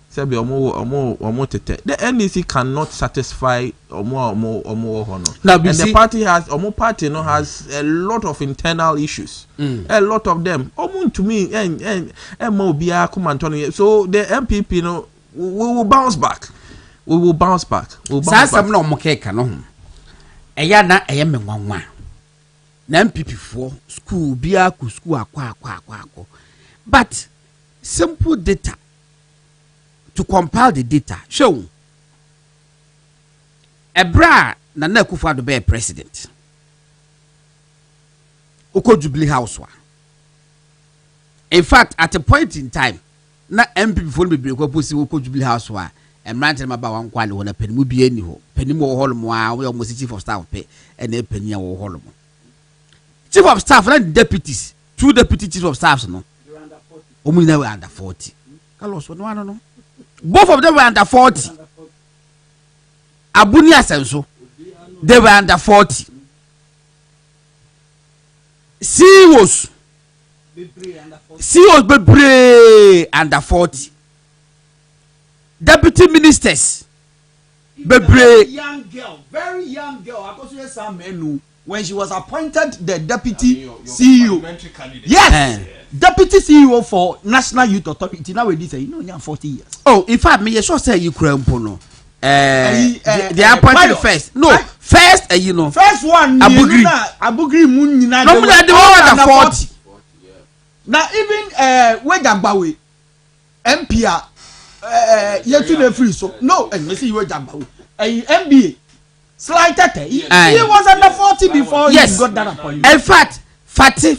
sabi omo tete the NDC cannot satisfy omo hono and the party has party no has a lot of internal issues a lot of them to me and obia come so the MPP no we will bounce back some no mokeka no eya na menwanwa na MPP for school bia ku school akwa but simple data to compile the data show Ebra na Akufo-Addo be president Oko Jubilee House wa in fact at a point in time na MPP for be proposi Oko Jubilee House wa emrante ma ba wan kwale wona panimu bi ani ho panimu wo holomo a we almost chief of staff pe and e pania wo holomo chief of staff and deputies 2 deputy chief of staffs no omu na we under 40 Carlos no both of them were under 40. Abuni Asenso, they were under 40. CEOs Bebre under 40. Deputy ministers Bebre. Very young girl. I go to some menu when she was appointed the deputy CEO. Yes. Deputy CEO for National Youth Authority. Now we say, 40 years. Oh, in fact, me sure say you no. They appointed first. No, first, first one. Abugri Moon. No, they were under 40. Now even Wejagbawe, MPR, yetu free so no, and you see Wejagbawe, MBA, slighted. He was under 40 before he got that appointment. In fact. Fatima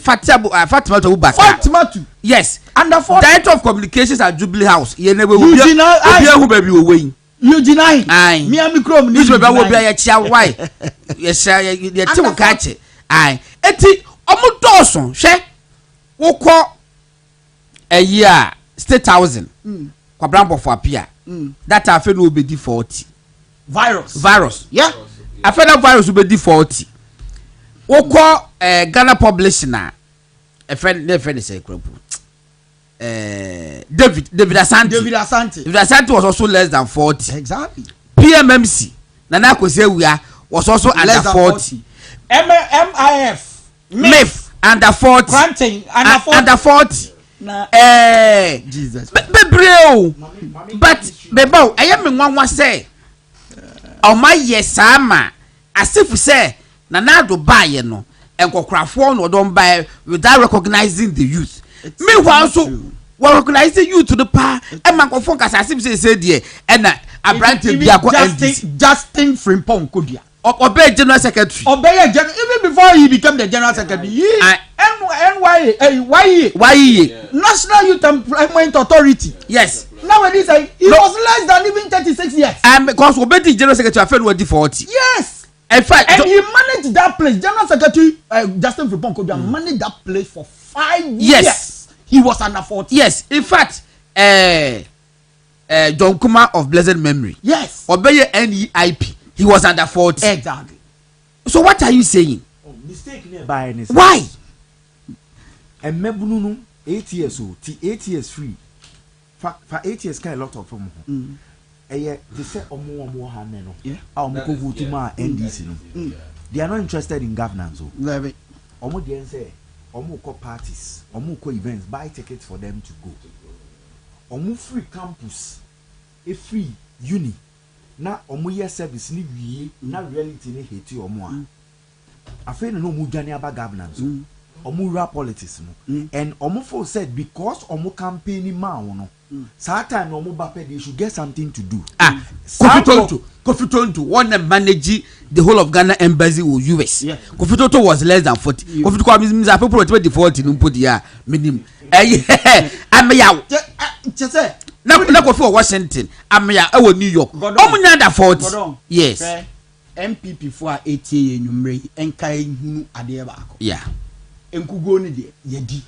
Abubakar. Yes. Under 40. Director of Communications at Jubilee House. Eugene. Aye. Miami Chrome. Newspaper will be a chia why. Yes, you catch it. Aye. Eti Omo Dawson. She. Woko a year state housing. Kwabrambo for appear. That affair will be 40. Virus. Yeah. Affair virus will be 40. Woko Ghana publishing na a friend say David Asante was also less than 40. Exactly. PMMC Nana Kosewia was also under 40. MIF under 40. Granting under 40. Jesus. But bebo I am one say my yesama as if say Nana do buy no and Kokrafo no don't buy without recognizing the youth. Meanwhile, so we recognize the youth to the power and Mancofon Casasim say dear and Asare-Bediako Justin Frimpong Kodua. Obey General Secretary. Obey General even before he became the General Secretary. Why? National Youth Employment Authority. Yes. Nowadays he was less than even 36 years. And because Obey the General Secretary felt what 40. Yes. In fact, and he managed that place. General Secretary Justin Frimpong Kodua managed that place for 5 years. Yes. he was under 40. Yes, in fact, John Kuma of blessed memory. Yes. Obey NEIP. He was under 40. Exactly. So what are you saying? Oh, mistake nearby. Why? And Mebununu 8 years old, 8 years free. For 8 years, kind a lot of them. They say omo haneno. Yeah. Omo vote ma NDC no. They are not interested in governance. Love Omo dey say omo ko parties, omo ko events, buy tickets for them to go. Omo free campus, a free uni. Na omo year service ni wiye, na reality ni hate omo a. Afei no omo dwane aba governance. Omo rap politics no. And omo for said because omo campaign ma no. Saa time no omo bape they should get something to do. Kofi Tonto one manage the whole of Ghana embassy or US. Yeah. Kofi Tonto was less than 40. Yeah. Kofi Tonto means people were 40 no put ya minimum. I'm ya. Na Kofi Washington. I'm ya New York. Omo nyanda 40. Yes. MPP for 80 enumre enkai hunu ade ba ko. Yeah. Enkugo ni de yedi.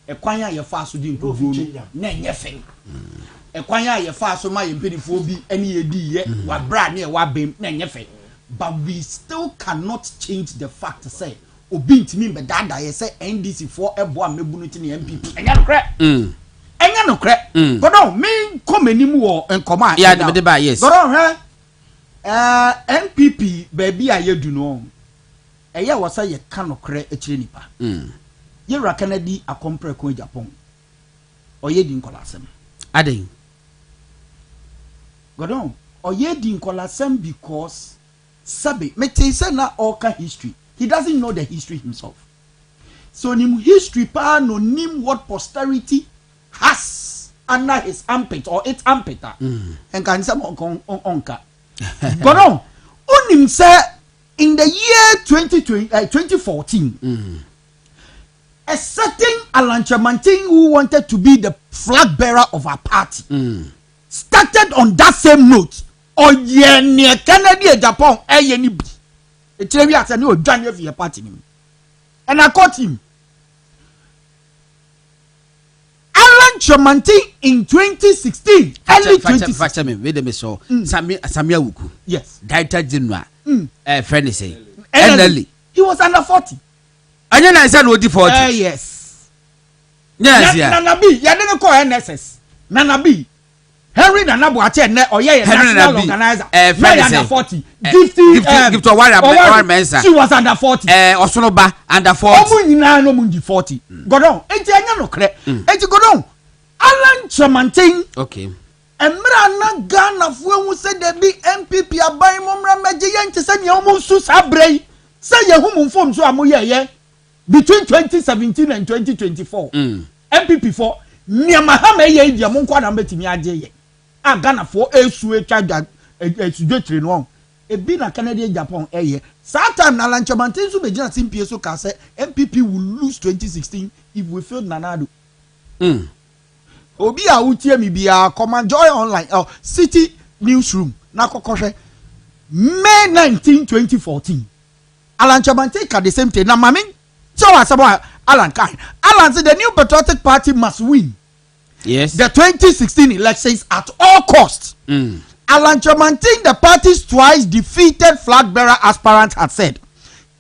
Ekwanya ye fa so di nkugo na enye fe. Ekwanya ye fa so ma ye mpedifo bi ene yedi ye wa bra na wa bem na enye fe. But we still cannot change the fact say obi ntimi be dada ye say NDC for ebo amebunu ti na MPP. Enye no kre. Enye no kre. But no me come anim wo enkoma. Yeah, the ba yes. But no MPP baby ayedu no. Eye wo say ye ka no kre ekire nipa. Ye ra Kennedy akompre ko Japan. Oye di nkolasem. Aden. Godon, oye di nkolasem because sabe mete say na oka history. He doesn't know the history himself. So nim history pa no nim what posterity has under his armpit or its armpit. And can some onka. Godon, onim say in the year 2014 a certain Alan Chamantin who wanted to be the flag bearer of our party started on that same note. Oh yeah, near Canada, Japan, any it's a new January for your party. And I caught him. Alan Chamantin in 2016, early 2016. Wait a minute, so Samia Wuku. Yes. Director General. Friend say. He was under 40. And then I said, what 40? Yes. Yes, yeah. Nana B, you didn't call NSS. Nana B. Henry Nanabu Achene, or yeah, national organizer. Under 40. Gift to one mensa. She was under 40. Osonoba under 40. No mundi 40. Godon. Eti no kre. Eti godon. Alan Chamantin. Okay. Emra na Ghana fu hu se de bi MPP aban momra meje ye nte se nya omo su sabrei. Se ye hu mu fom so amoye between 2017 and 2024. MPP for niama ha me ye dia mo nkwa na betimi age ye. A Ghana for esu etwa esudetire no. Ebi na Canada Japan eye. Saa time na Alan Chamantin so be gina simpie so ka say MPP will lose 2016 if we failed Nanado. Obi a utie mi bia come joy online City Newsroom na kokoshe May 19 2014 Alan Chamantin ka the same thing na mami so Alan said the New Patriotic Party must win. Yes. The 2016 elections at all costs. Alan Chamantin, the party's twice defeated flag bearer aspirant, had said,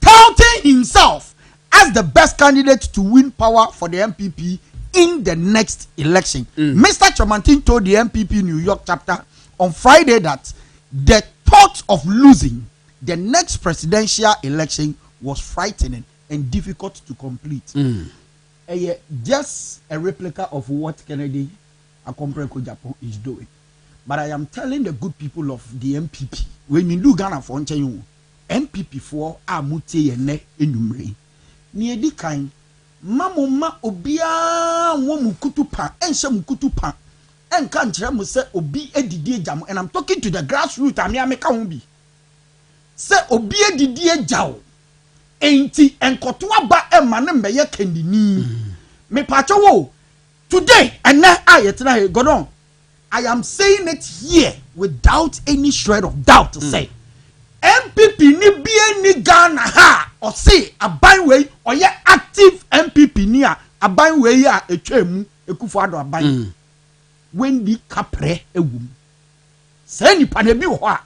touting himself as the best candidate to win power for the MPP in the next election. Mr. Chamantin told the MPP New York chapter on Friday that the thought of losing the next presidential election was frightening and difficult to complete. Just a replica of what Kennedy Akompreko Japan is doing. But I am telling the good people of the MPP, when you do Ghana for MPP for Amute Yene Enumre, near the kind, Mamma Obia Womukutupa, and Shamukutupa, and Kantramu say Obi Edidia Jam, and I'm talking to the grassroots, Amiamekaumbi. Say Obi Edidia Jao. Enti enkotoa ba emanem be ye kendini me pacho wo today and now I Godon, I am saying it here without any shred of doubt to say MPP ni bie ni Ghana ha or say aban way or ye active MPP ni a aban we ya etwam Ekufuado aban when di kapre ewum say nipa na bi wo a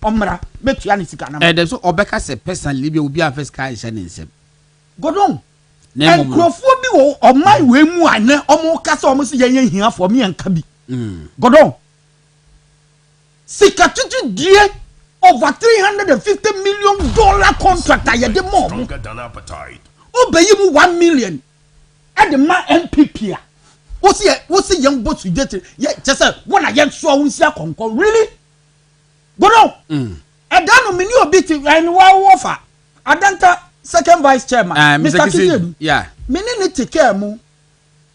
omra metua ne sika na dem so obeka se personally bi obi a first kai share nsem godon enkrofo bi wo oman we mu ane omo kasa omo se yen hia for me anka bi godon sika tutu die over $350 million contract ayede mo obeyi mu 1 million at the man MPP what's a young boss you get just when I get so really but no I don't know bit and offer I don't second vice chairman Mr. Kisedu yeah many take care mu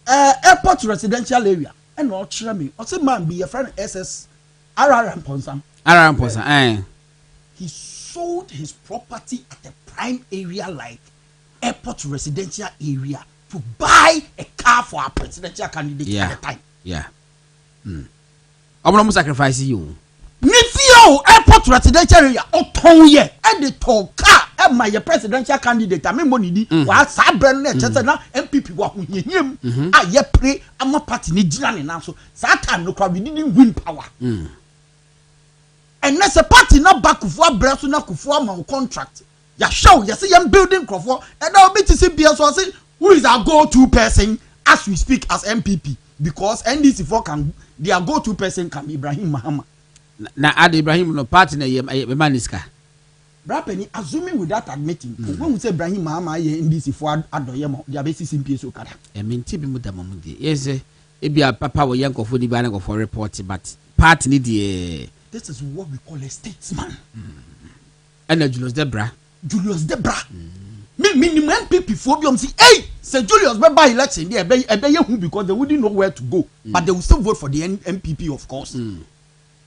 airport residential area and all try me or say man be your friend SS RRM Ponsam he sold his property at a prime area like airport residential area to buy a car for a presidential candidate at the time. Yeah. I'm not sacrifice you. Nifio airport residential area otonye and the tall car and my presidential candidate I mean money di wa sabre na chese na MPP wa hunyem aye pre ama party ni gina ne na so that time no crowd didn't win power. And that's a party na back for breso na kufu ama contract. Ya show you see yam building crofo and now be to see so say who is our go-to person as we speak as MPP because NDC4 can their go-to person can be Ibrahim Mahama. Na add Ibrahim no party na maniska. Brapeni assuming without admitting when we say Ibrahim Mahama ye NDC4 adoyemo dia be CMP so kada. E menti bi mu da mamude. Yes e bia papa wo yankofo di ba na go for report but party ni de this is what we call a statesman. And Julius Debra minimum people phobia say hey say Julius be by election there be who because they wouldn't know where to go but they will still vote for the MPP of course.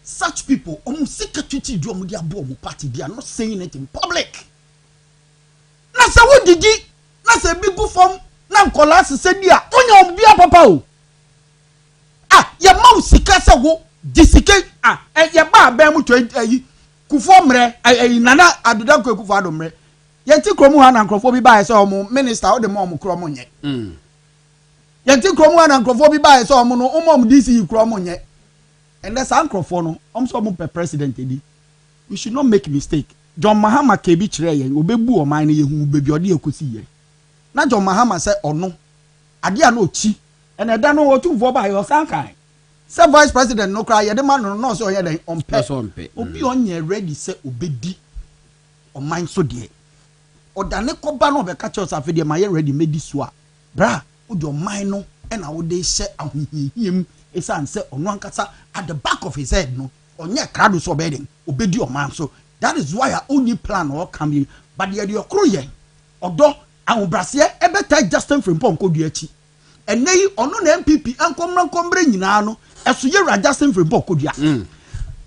Such people secretary do omo dia bo party they are not saying it in public. Na say what did you na say big go form na nkola se dia onya obia papa o ya ma sika se wo disike ya ba ba mu 20 kufo mre nana adoda ko kufo adomre yenti kromu ha na nkrofo bi bae se omo minister o de mo kromo nye yenti kromu ha na nkrofo bi bae se omo no omo DC kromo nye and that's nkrofo no so omo president edi we should not make mistake John Mahama ke bi kire yen obebu o man ne yehu bebi ode ekosi ye na John Mahama se ono ade a na ochi and eda no otumfo bae o sankai say vice president no cry the man no so here den on pay obi onye ready say obedi o man so de o da ne ko ba no be catch us afede ma ye ready medi so a bra o de o man no e na wo de hye ahohihiem esan say ono ankasa at the back of his head no onye krado so be den obedi o man so that is why I only plan or come but the okro yen odo ahobrase e beta Justin Frimpong ko du achi enei ono na MPP ankombre nyina no eso ye Justin Frimpong ko dua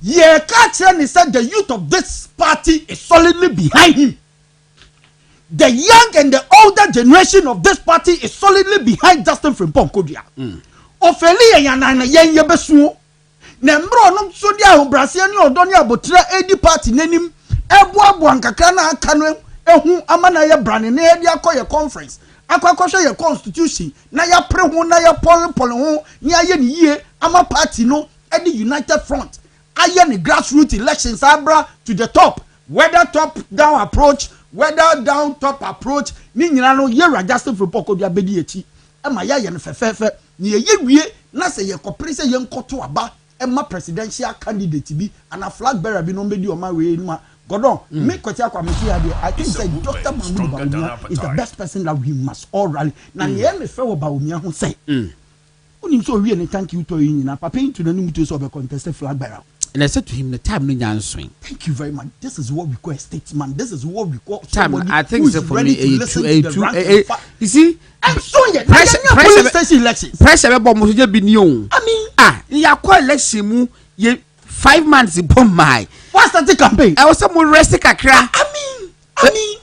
ye ka kire ni said the youth of this party is solidly behind him. The young and the older generation of this party is solidly behind Justin Frimpong Kodua. Ofeli yana na yen ye besuo. Na mbro no so dia obrase ni odo ni abotra edi party nanim eboabo ankaka na aka no ehu amana ye brane na edi akoye conference. Akwakosho ye constitution na ya pre ho na ya pol ho ni aye ni yie ama party no edi united front. Aye ni grassroots elections abra to the top. Whether top down approach whether down top approach ni nyina no ye Justin Frimpong Kodua bedi echi e ma ya ye no fefefe ni ye wie na se ye kopre se ye nkoto aba e ma presidential candidate bi and a flag bearer bi no bedi o ma we no godon me kwati akwa me here I think say Dr. Mahmoud Bawumia is the best person that we must all rally na ye me fe wo Bawumia ho say onim so wie ne thank you to yin na papa into na nimuto so be contest flag bearer. And I said to him, the time no answering. Thank you very much. This is what we call a statesman. This is what we call time. I think so for me. You see, I'm so yet. Pressure about Musuja Binyon. I mean, you are quite election mu. Ye 5 months in my. What's that campaign? I was someone resting a crack. I mean,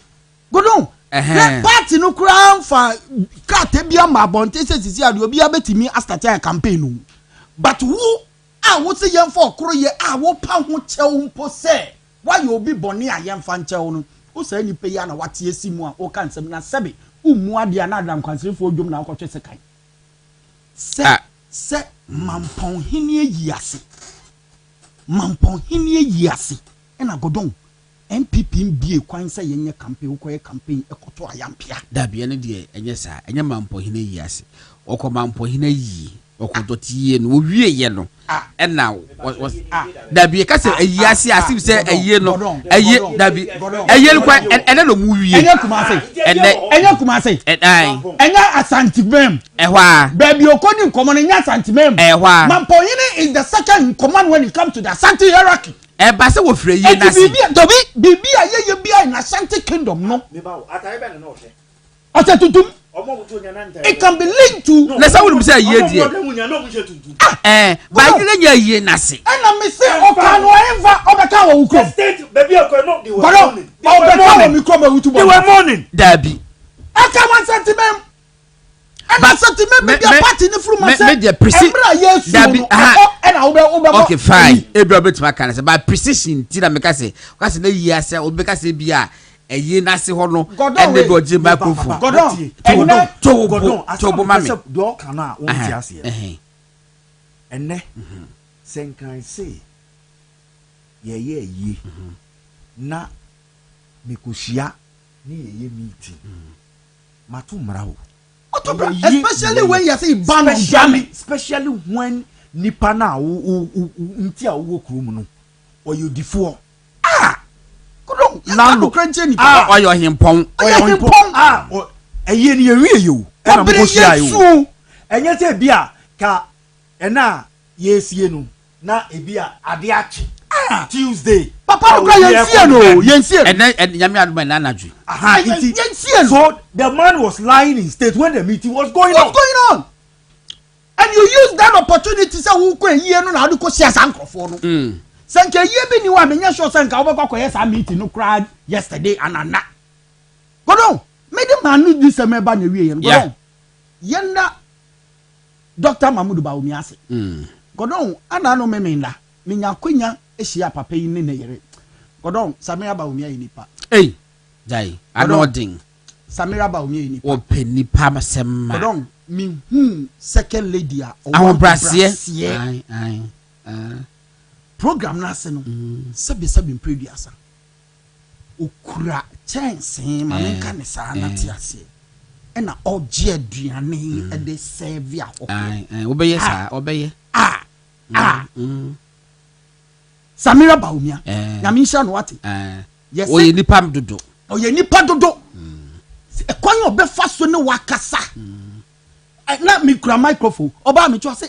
go on. That party no crown for Katebia Mabonte says you will be able to me as a campaign. But who? What say young for Korea? What pound mpo say? Why you be bonny a young fan chow? Who say any payana what ye see more or can some na sabi? umu ade na adam kwansefo odwom na akɔtwe sekan se mampon hini yi ase ena godon MPP mbie kwan sɛ yenye campaign ko campaign ekoto ayampia da bia ne de enye sa enye mampo hina yi ase okɔ mampo hina yi okɔ dotie no wie ye no ena da bia ka sɛ ayi ase ase sɛ ayi no ayi da bia ayi no kwa ene no mu wie enye kumase enye asantimem ehwa baby okoni nkomo no nya asantimem ehwa mampo hina is the second in command when it comes to the Asante hierarchy. Ba se wo frɛ yie na se bibi ayeye bia in Asante kingdom no tutum it can be linked to na sa wo say yie die ba yire nya yie na se na me say oka no enva obeka wo ukro state baby akọ no they were morning dabi aka wan sentimem and sentimem be their party ni from say me dey precision dabi okay fine ebra betima kan say by precision ti na me ka say na yi ase obeka say bia eye na se ho no and the oje microphone godon to mami do kan na won ti ase enne senkan say ye na mekohia ni ye meeting matu mrawo especially when you say ban on jamming, especially when nipa na nti a wo krum no or you defour kodon na no kranche nipa oyo himpon eye ni ewie yo e na mkohia yo enye te bia ka ena yesie no na ebia ade achi Tuesday papa ko yensie and nyame aduma na anadwe so the man was lying in state when the meeting was going on and you use that opportunity say who ko yie no na ade ko share sankrofo no sanke yie bi ni wa menya sure sanka obekwa ko yes meeting no crowd yesterday anana godon me the man no this me ba na wie ye godon yenda Dr. Mahmoud Bawumia ase godon ana no memenda menya kwanya ehia papa yi ne yere godon Samira Bawumia yi nipa dai anodin Samira Bawumia yi nipa o peni pa masema godon mi second lady a o brasie program na se no sabi producer okura chance ma menka ne sa na ti ase ena oje aduane e de serve ahoko obeye sa obeye Samira Bawumia nyame hia no wate yes oye nipa dodo e kwan obefa so ne wakasa na me kura microphone oba me twa say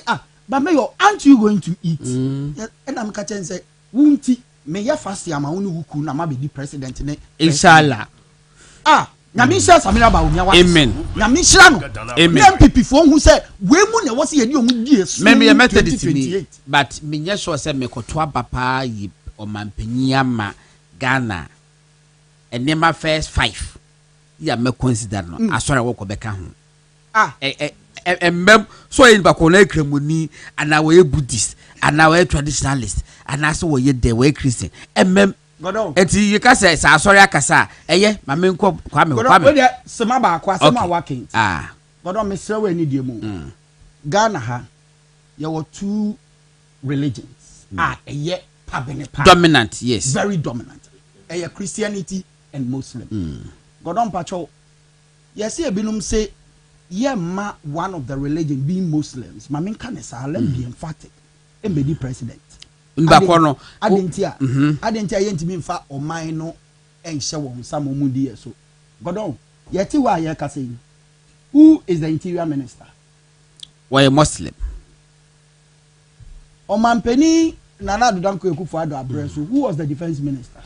but mayor aren't you going to eat and I'm catching say wunti me ya fast am won wuku na ma be di president ne inshallah nyame hia Samira Bawumia wate amen nyame hia no amen MPP fo hu say we mu na wo say ye di omu die so me me methodist but me nya sure say me koto abapa yi o mampanyia ma Ghana enema first 5 ya me consider no asore wo ko beka ho mem so yin ba ko na kremoni ana we Buddhist ana we traditionalist ana so we de we Christian mem godon enti you ka say sa asore akasa eye ma me nko kwa me we de sema ba kwa sema working godon me sere we ni die mu Ghana ha there were 2 religions eye dominant, yes, very dominant. Christianity and Muslim. Godon pacho, yes, binum say, ma one of the religion being Muslims. Mamin kanesa, let me be emphatic. And be the president. Mbakono. I didn't yenti me fa o mine and show some mudi so. Godon, yeti wa ye kase. Who is the interior minister? Why a Muslim? O mampeni Nana Danko Ekufuado Abresu, who was the defense minister?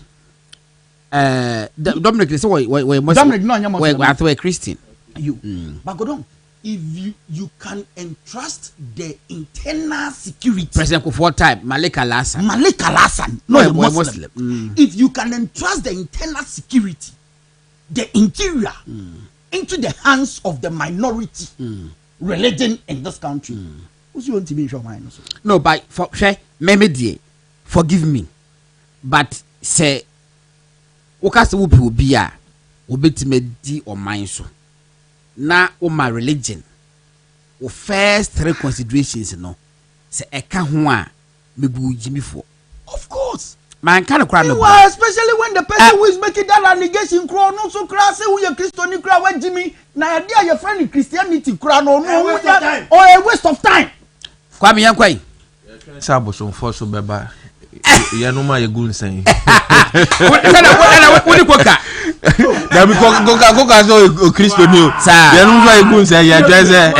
Dominic, they say why Dominic, no, you're Muslim. I thought Christian. You, but go on. If you can entrust the internal security, President Kufuor type Malik Al-Hassan, no, a Muslim. If you can entrust the internal security, the interior, into the hands of the minority religion in this country. Who's you want to be your mind? No, but for forgive me, but say, Okasi will be a obetime di or mine so. na my religion o first 3 considerations no se eka ho a mebu jimi for Of course. Man kind of crime. Especially when the person who is making that allegation crow no so crass who you Christian crowd when Jimmy na idea your friend Christianity crowd no or a waste of time. Kwame yankwai. Sabo so for so beba. Ya no ma ye gun sen. What koka? Da mi koka so Christian ni o. Ya no ma ye gun sen ya twa say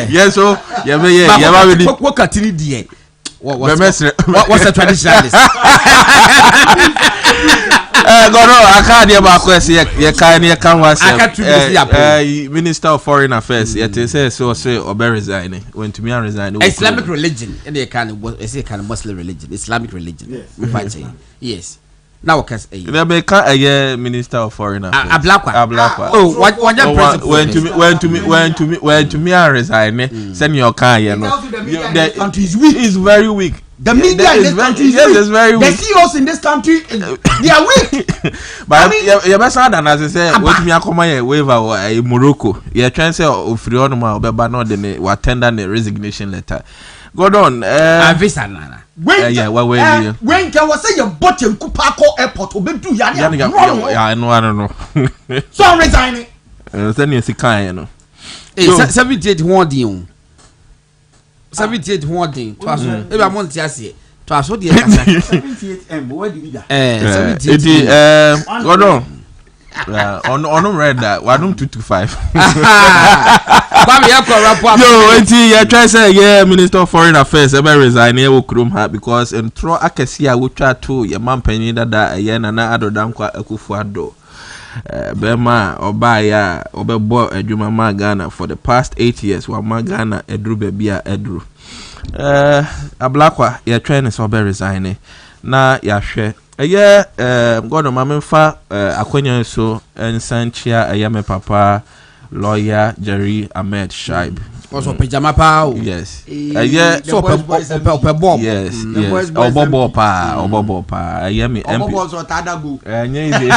yes so ya be ye ya ba be di. Koka tini die. What's a traditionalist? Gono akadi ba kwese ye kan ye kan was Minister of Foreign Affairs yet say so obe resign when to me resign Islamic religion and they kind of Muslim religion, Islamic religion. Yes. Now cuz they be kan Minister of Foreign Affairs Ablakwa. Oh, when to me resign send your kan ye no the country is weak. Is very weak. The media in this country is very weak. The CEOs in this country, they are weak. But I mean, you better than as I say, what me akoma ye waiver Morocco. You try say ofri on ma obeba no de we tender the resignation letter. Go on. Visa nana. When can we say your bottom Kupako airport obedu ya I know. So I'm resigning. Send you sikan you know. 78 won 78 wording to aso e ba mo ntia se to aso de kasa 78 where did you 78 go on read that 1225 Kwame yakọ yo enti you try say Minister of Foreign Affairs e be resign e wo krom ha because entro akesi a wo twa to ye mampanyin dada na adodankwa Akufo-Addo Bema Obaya Obebo Ejuma ma Ghana for the past 8 years wa ma Ghana edru bebia edru Ablakwa ya train so be resign na ya hwe godo ma memfa akwanya so ensanchia me papa lawyer Jerry Ahmed Shaib also pajama pa yes so pe yes obobo pa me MP obobo so tadago nye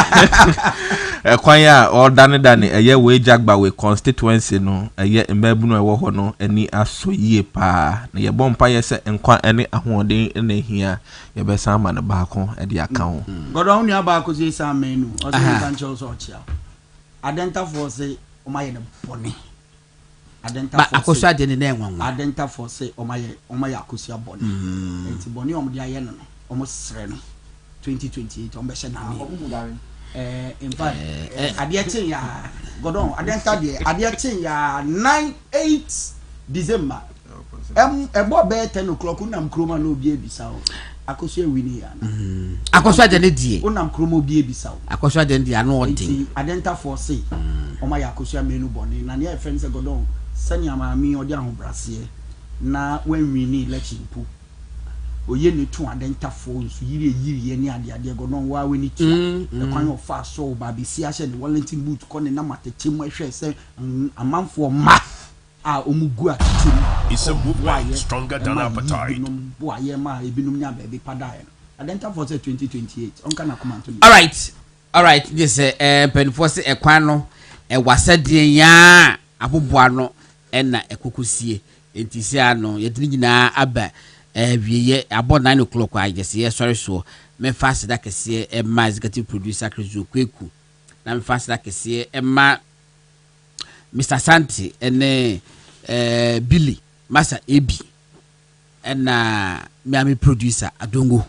kwanya odane we jagba we constituency no mbabu no ewo ho no ani aso yie pa na ye bompa ye se nkwa ene ahoden na hia ye be san ma ne baako e de aka ho godo hu aba ko se san menu o se kan cho so chia adenta for say o ma ye ne boni adenta for akoso ade ne enwanwa adenta for say o ma ye akoso aboni enti boni o mo de aye no o mo sere no 2028 o be she na me in fact adiatin ya godon adenta de adiatin ya 9-8 December ebo be 10 o'clock unam kroma no obi ebisa o akoso ewini ya na akoso ade ne die unam kroma obi ebisa o akoso ade ne dia no odin adenta for say o ma ya akoso amenu boni na ne friend say godon sani amami odi ahobrase na wenwini election pu oye ne tu adenta for nso yiri ni ade godon wa weni tu e kwan of fa so ba bi si ahye ne Wellington boot ko ne na matete mu ehwe se amanfo ma a omugu atitim it's a movement stronger than appetite bo aye ma ebinum nya ba bi pada adenta for 2028 onka na comment all right this penfo se e kwan no e wasade ya aboboa no na ekokusie entisi ano yedini nyina aba wieye abo 9 o'clock I just yes sorry so me fast that kese ma executive producer Chris Okweku na me fast that kese ma Mr Santi ene Billy Master Ebi na me producer Adongo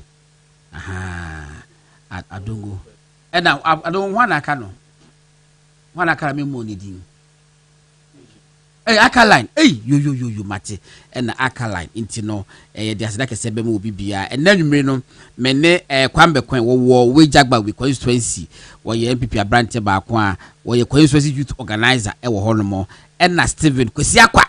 Adongo na Adongo wana aka me mo ni din Akaline yo mate na Akaline intino de aseda kese be mo bibia na nwumre no me ne kwambe kwan wo we jagba we constituency wo ye MPP abrante ba ko a wo ye constituency youth organizer wo ho no mo na Steven Kwesi Akwa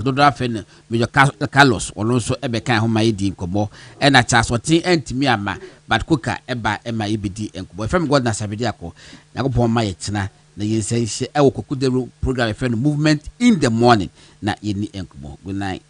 dodo afen Major Carlos ono so ebe kan ho ma yedi nkobo na chasotin antimi ama but koka eba ema ebedi nkobo efem God na Asare-Bediako yakopon ma ye tena na yensense ewo kokudero program efem movement in the morning na yeni enkobo good night.